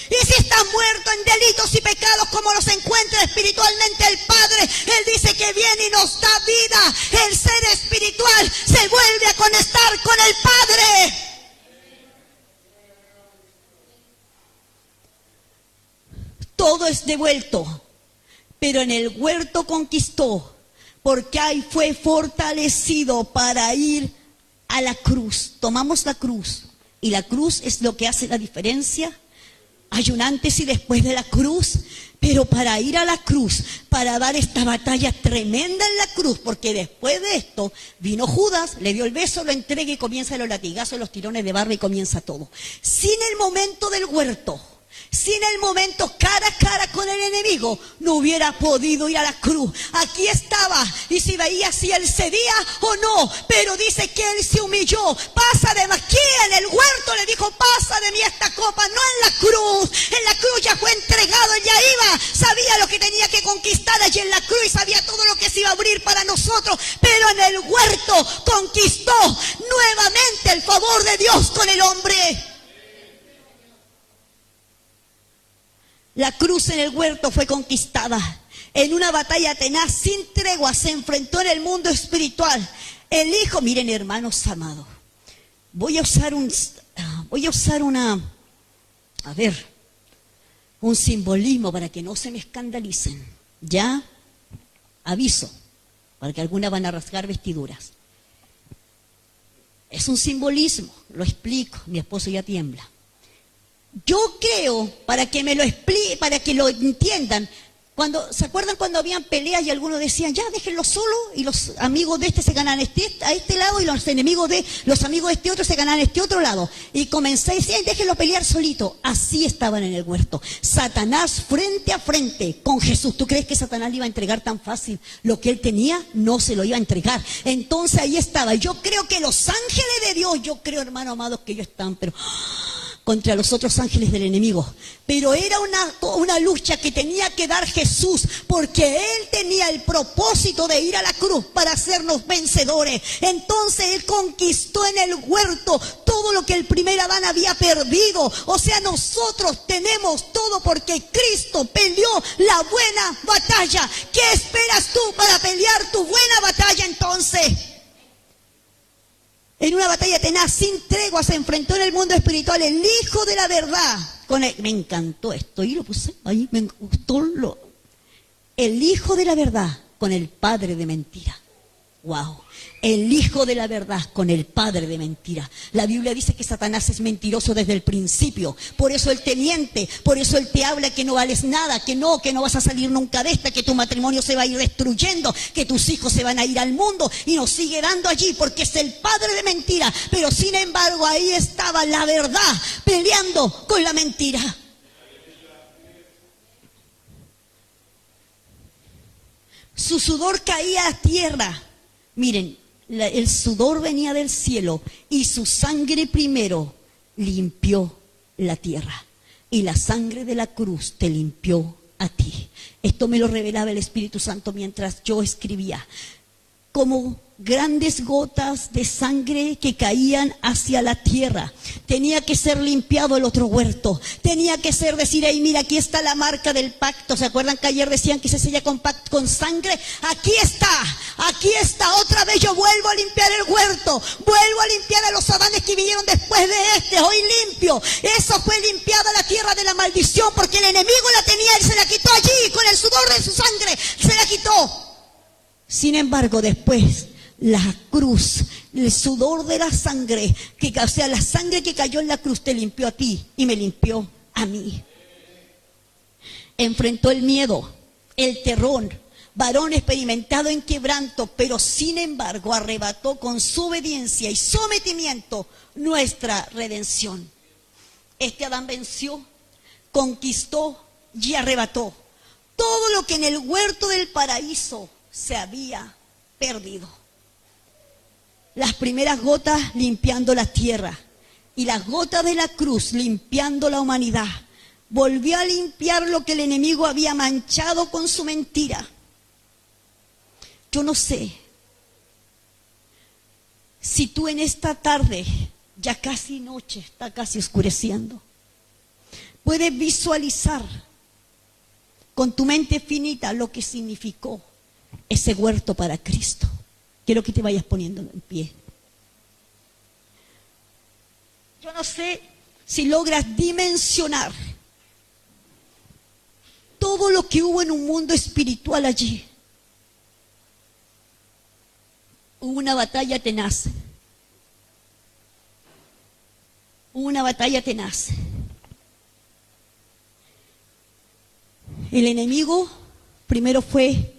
Y si estás muerto en delitos y pecados, como los encuentra espiritualmente el Padre, Él dice que viene y nos da vida. El ser espiritual se vuelve a conectar con el Padre. Todo es devuelto, pero en el huerto conquistó, porque ahí fue fortalecido para ir a la cruz. Tomamos la cruz, y la cruz es lo que hace la diferencia. Hay un antes y después de la cruz, pero para ir a la cruz, para dar esta batalla tremenda en la cruz, porque después de esto vino Judas, le dio el beso, lo entrega y comienza los latigazos, los tirones de barba y comienza todo. Sin el momento del huerto, sin el momento cara a cara con el enemigo, no hubiera podido ir a la cruz. Aquí estaba, y si veía si él cedía o no, pero dice que él se humilló. Pasa de aquí en el huerto, le dijo: pasa de mí esta copa, no en la cruz. En la cruz ya fue entregado, él ya iba, sabía lo que tenía que conquistar allí en la cruz y sabía todo lo que se iba a abrir para nosotros, pero en el huerto conquistó nuevamente el favor de Dios con el hombre. La cruz en el huerto fue conquistada. En una batalla tenaz, sin tregua, se enfrentó en el mundo espiritual. El Hijo, miren, hermanos amados, voy a usar un simbolismo para que no se me escandalicen. Ya, aviso, para que algunas van a rasgar vestiduras. Es un simbolismo, lo explico, mi esposo ya tiembla. Yo creo, para que me lo explique, para que lo entiendan, ¿Se acuerdan cuando habían peleas y algunos decían, ya, déjenlo solo, y los amigos de este se ganan a este lado, y los amigos de este otro se ganan a este otro lado? Y comencé a decir, déjenlo pelear solito. Así estaban en el huerto. Satanás frente a frente con Jesús. ¿Tú crees que Satanás le iba a entregar tan fácil? Lo que él tenía, no se lo iba a entregar. Entonces ahí estaba. Yo creo que los ángeles de Dios, yo creo, hermanos amados, que ellos están, pero contra los otros ángeles del enemigo. Pero era una lucha que tenía que dar Jesús, porque Él tenía el propósito de ir a la cruz para hacernos vencedores. Entonces Él conquistó en el huerto todo lo que el primer Adán había perdido. O sea, nosotros tenemos todo porque Cristo peleó la buena batalla. ¿Qué esperas tú para pelear tu buena batalla entonces? En una batalla tenaz, sin tregua, se enfrentó en el mundo espiritual el Hijo de la verdad. Me encantó esto, y lo puse ahí, me gustó el Hijo de la verdad con el Padre de mentira. Wow. El Hijo de la verdad con el Padre de mentira. La Biblia dice que Satanás es mentiroso desde el principio. Por eso él te miente, por eso él te habla que no vales nada, que no vas a salir nunca de esta, que tu matrimonio se va a ir destruyendo, que tus hijos se van a ir al mundo, y nos sigue dando allí porque es el padre de mentira. Pero sin embargo ahí estaba la verdad peleando con la mentira. Su sudor caía a tierra. Miren, el sudor venía del cielo y su sangre primero limpió la tierra, y la sangre de la cruz te limpió a ti. Esto me lo revelaba el Espíritu Santo mientras yo escribía. Como grandes gotas de sangre que caían hacia la tierra. Tenía que ser limpiado el otro huerto. Tenía que ser decir, hey, mira, aquí está la marca del pacto. ¿Se acuerdan que ayer decían que se sella con sangre? Aquí está. Otra vez yo vuelvo a limpiar el huerto. Vuelvo a limpiar a los Adanes que vinieron después de este. Hoy limpio. Eso fue limpiada la tierra de la maldición, porque el enemigo la tenía, él se la quitó allí con el sudor de su sangre. Se la quitó. Sin embargo, después, la cruz, el sudor de la sangre, o sea, la sangre que cayó en la cruz te limpió a ti y me limpió a mí. Enfrentó el miedo, el terror, varón experimentado en quebranto, pero sin embargo arrebató con su obediencia y sometimiento nuestra redención. Este Adán venció, conquistó y arrebató todo lo que en el huerto del paraíso se había perdido. Las primeras gotas limpiando la tierra y las gotas de la cruz limpiando la humanidad. Volvió a limpiar lo que el enemigo había manchado con su mentira. Yo no sé si tú en esta tarde, ya casi noche, está casi oscureciendo, puedes visualizar con tu mente finita lo que significó ese huerto para Cristo. Quiero que te vayas poniendo en pie. Yo no sé si logras dimensionar todo lo que hubo en un mundo espiritual allí. Hubo una batalla tenaz. Hubo una batalla tenaz. El enemigo primero fue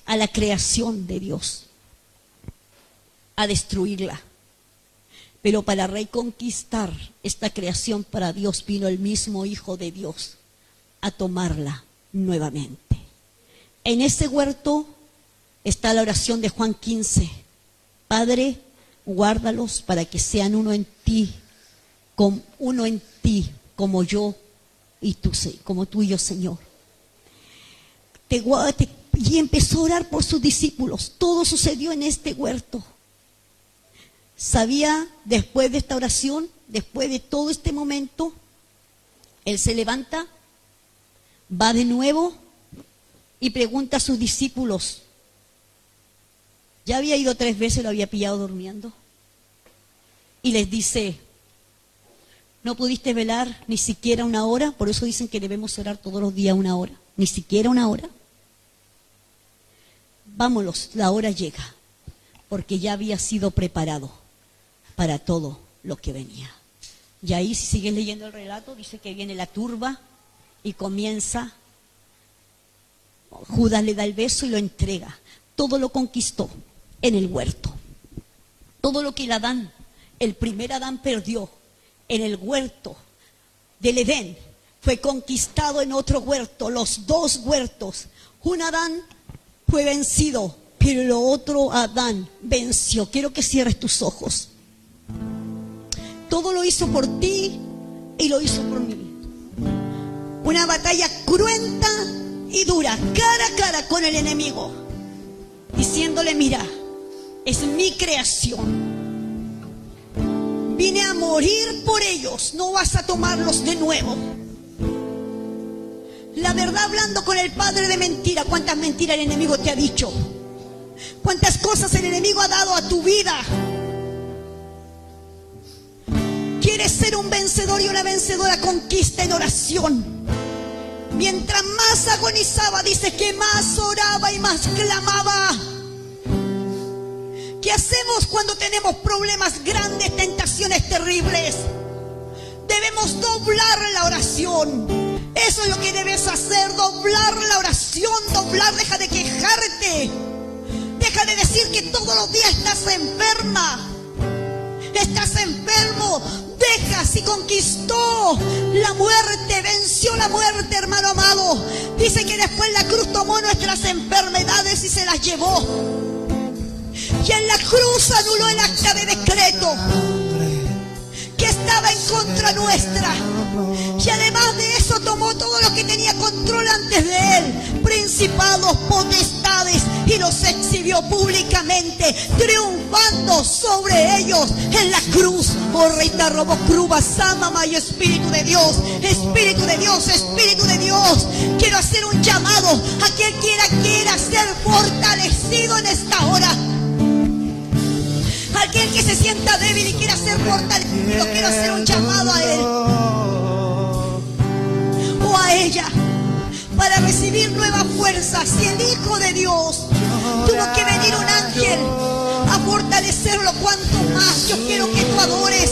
a la creación de Dios, a destruirla. Pero para reconquistar esta creación para Dios vino el mismo Hijo de Dios a tomarla nuevamente. En ese huerto está la oración de Juan 15. Padre, guárdalos para que sean uno en ti, como yo y tú, como tú y yo, Señor. Y empezó a orar por sus discípulos. Todo sucedió en este huerto. Sabía, después de esta oración, después de todo este momento, él se levanta, va de nuevo y pregunta a sus discípulos. Ya había ido 3 veces, lo había pillado durmiendo. Y les dice, ¿no pudiste velar ni siquiera 1 hora? Por eso dicen que debemos orar todos los días 1 hora. Ni siquiera 1 hora. Vámonos, la hora llega, porque ya había sido preparado para todo lo que venía. Y ahí, si sigues leyendo el relato, dice que viene la turba y comienza Judas le da el beso y lo entrega. Todo lo conquistó en el huerto. Todo lo que el primer Adán perdió en el huerto del Edén, fue conquistado en otro huerto. Los dos huertos. Un Adán fue vencido, pero el otro Adán venció. Quiero que cierres tus ojos. Todo lo hizo por ti y lo hizo por mí. Una batalla cruenta y dura, cara a cara con el enemigo, diciéndole: mira, es mi creación, vine a morir por ellos, no vas a tomarlos de nuevo. La verdad, hablando con el padre de mentira. ¿Cuántas mentiras el enemigo te ha dicho? ¿Cuántas cosas el enemigo ha dado a tu vida? ¿Quieres ser un vencedor y una vencedora? Conquista en oración. Mientras más agonizaba, dice que más oraba y más clamaba. ¿Qué hacemos cuando tenemos problemas grandes, tentaciones terribles? Debemos doblar la oración. Eso es lo que debes hacer, doblar la oración, doblar. Deja de quejarte, deja de decir que todos los días estás enferma, estás enfermo. Deja, si conquistó la muerte, venció la muerte, hermano amado. Dice que después en la cruz tomó nuestras enfermedades y se las llevó. Y en la cruz anuló el acta de decreto que estaba en contra nuestra. Y además de eso tomó todo lo que tenía control antes de él, principados, potestades, y los exhibió públicamente, triunfando sobre ellos en la cruz. Oh, Reita Robo Cruba, Samama, y Espíritu de Dios, Espíritu de Dios, Espíritu de Dios. Quiero hacer un llamado a quien quiera ser fortalecido en esta hora. Aquel que se sienta débil y quiera ser fortalecido, quiero hacer un llamado a él o a ella para recibir nuevas fuerzas. Si el Hijo de Dios tuvo que venir un ángel a fortalecerlo, cuanto más yo quiero que tú adores.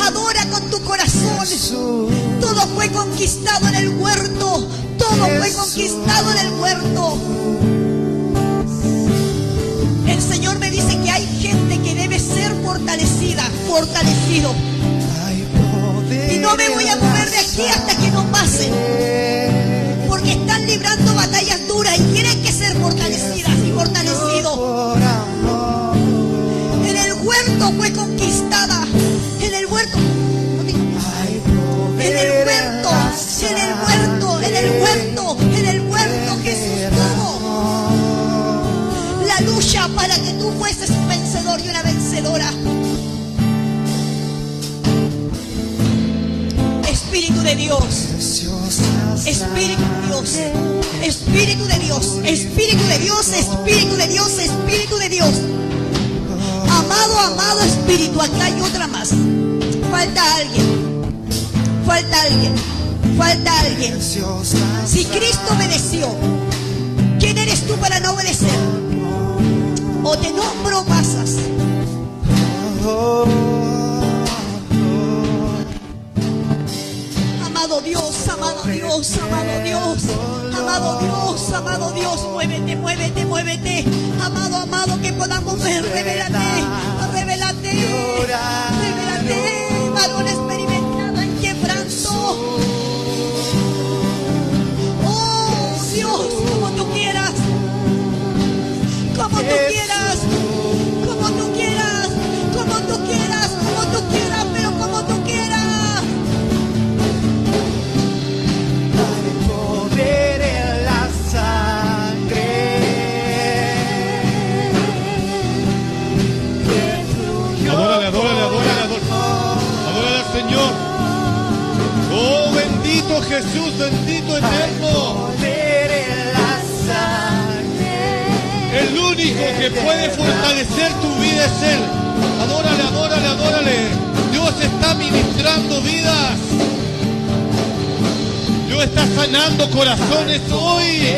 Adora con tu corazón. Todo fue conquistado en el huerto. Todo fue conquistado en el huerto. El Señor me dice que hay gente que debe ser fortalecida, fortalecido. Y no me voy a mover de aquí hasta que no pasen, porque están librando batallas duras y tienen que ser fortalecidas y fortalecidos. En el huerto fue conquistada. En el huerto. En el huerto. En el huerto. En el huerto. En el huerto Jesús tuvo la lucha para que tú fueses un vencedor y una vencedora. Espíritu de Dios, Espíritu de Dios, Espíritu de Dios, Espíritu de Dios, Espíritu de Dios, Espíritu de Dios. Amado, amado Espíritu, acá hay otra más. Falta alguien, falta alguien, falta alguien. Si Cristo obedeció, ¿quién eres tú para no obedecer? O te nombro o pasas. Amado Dios, amado Dios, amado Dios, amado Dios, amado Dios, muévete, muévete, muévete. Amado, amado, que podamos ver, revélate, revélate, revélate, varón experimentado en quebranto. Oh Dios, como tú quieras, como tú quieras, como tú quieras, como tú quieras, como tú quieras, pero como tú quieras. Oh, bendito Jesús, bendito eterno. El único que puede fortalecer tu vida es Él. Adórale, adórale, adórale. Dios está ministrando vidas. Dios está sanando corazones hoy.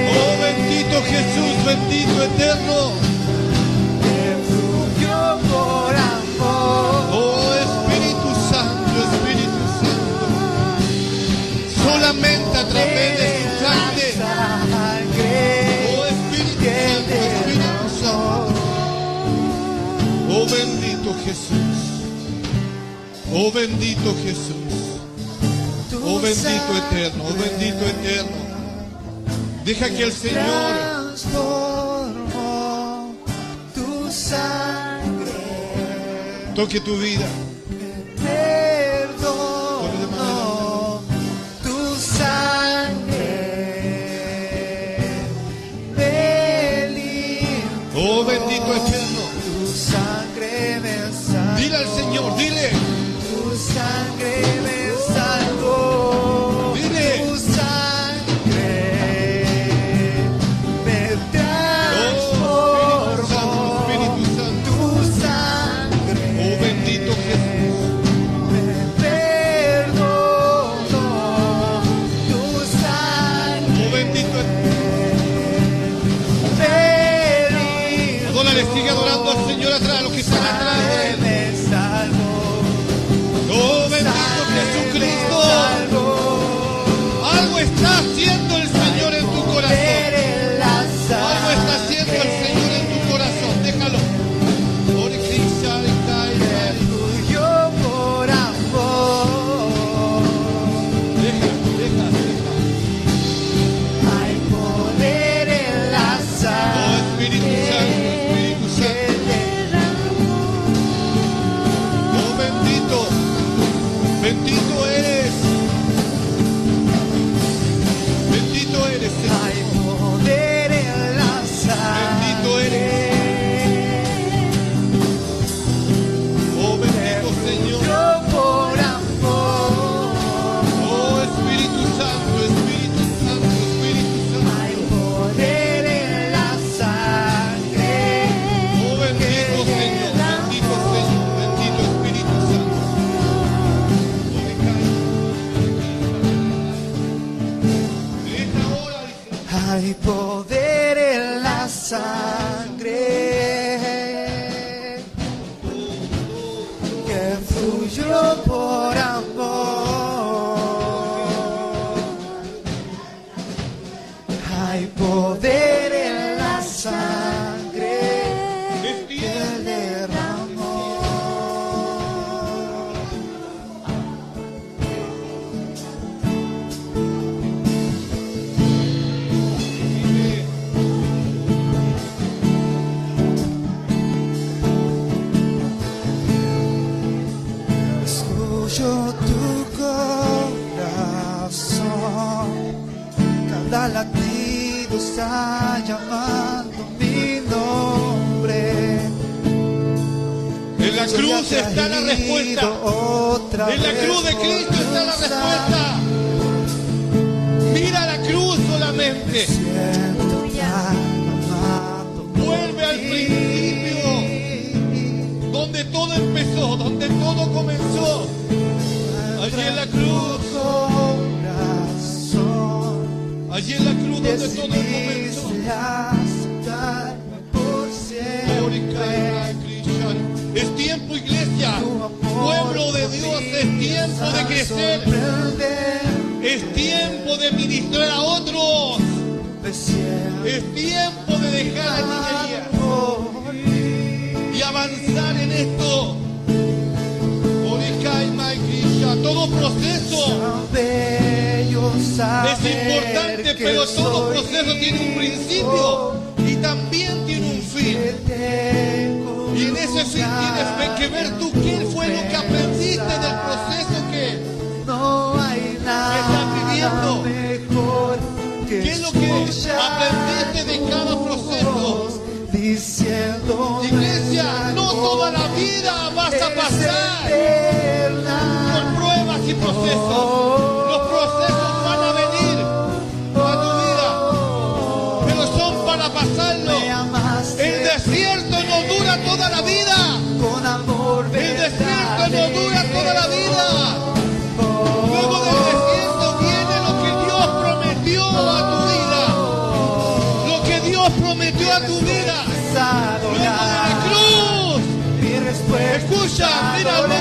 Oh, bendito Jesús, bendito eterno. Oh, Espíritu Santo, Espíritu Santo. Solamente bendito Jesús. Oh bendito Jesús. Oh bendito eterno. Oh bendito eterno. Deja que el Señor transformó tu sangre. toque tu vida. Perdonó tu sangre. Me limpió. Oh bendito eterno. Tu sangre me salvó. Dile al Señor, dile. Tu sangre me salvó. Dile. Tu sangre me transformó. Espíritu Santo. Tu sangre Oh bendito Jesús. me perdonó. Tu sangre Oh bendito eterno. me limpió. Adórale, sigue adorando al Señor atrás, los que están atrás de él. Me salvó. Oh bendito Jesucristo. Algo está haciendo el Señor en tu corazón. Algo está haciendo el Señor en tu corazón. Déjalo. Yo por amor. Deja. Hay poder en la Oh sangre Espíritu Santo, Espíritu que Santo. derramó. Oh bendito. Bendito eres. Bendito eres, Señor. Hay poder en la Bendito sangre. Oh bendito Señor. Yo por amor. Oh Espíritu Santo, Espíritu Santo, Espíritu Santo. Hay poder en la sangre. Oh bendito Señor, bendito Señor, bendito Espíritu Santo. Oh, deja ahora, dice. Hay poder en la sangre que fluyó por amor. Hay poder en la sangre Es que bien. derramó. Escucho tu corazón, cada latido está llamando mi nombre. En la cruz está la respuesta. En la cruz de Cristo está la respuesta. Mira la cruz solamente. Vuelve al principio, donde todo empezó, donde todo comenzó. Allí en la cruz, allí en la cruz donde todo comenzó. Es tiempo, iglesia, pueblo de Dios, es tiempo de crecer, es tiempo de ministrar a otros, es tiempo de dejar la niñería y avanzar en esto. Todo proceso es importante, pero todo proceso tiene un principio y también tiene un fin. Y en ese fin tienes que ver tú qué fue lo que aprendiste del proceso que estás viviendo. ¿Qué es lo que aprendiste de cada proceso? Iglesia, no toda la vida vas a pasar por pruebas y procesos. Los procesos van a venir a tu vida, pero son para pasarlo. El desierto no dura toda la vida. El desierto no dura toda la vida. Luego del desierto viene lo que Dios prometió a tu vida. Lo que Dios prometió a tu vida. Luego de la cruz. Escucha, mira, luego de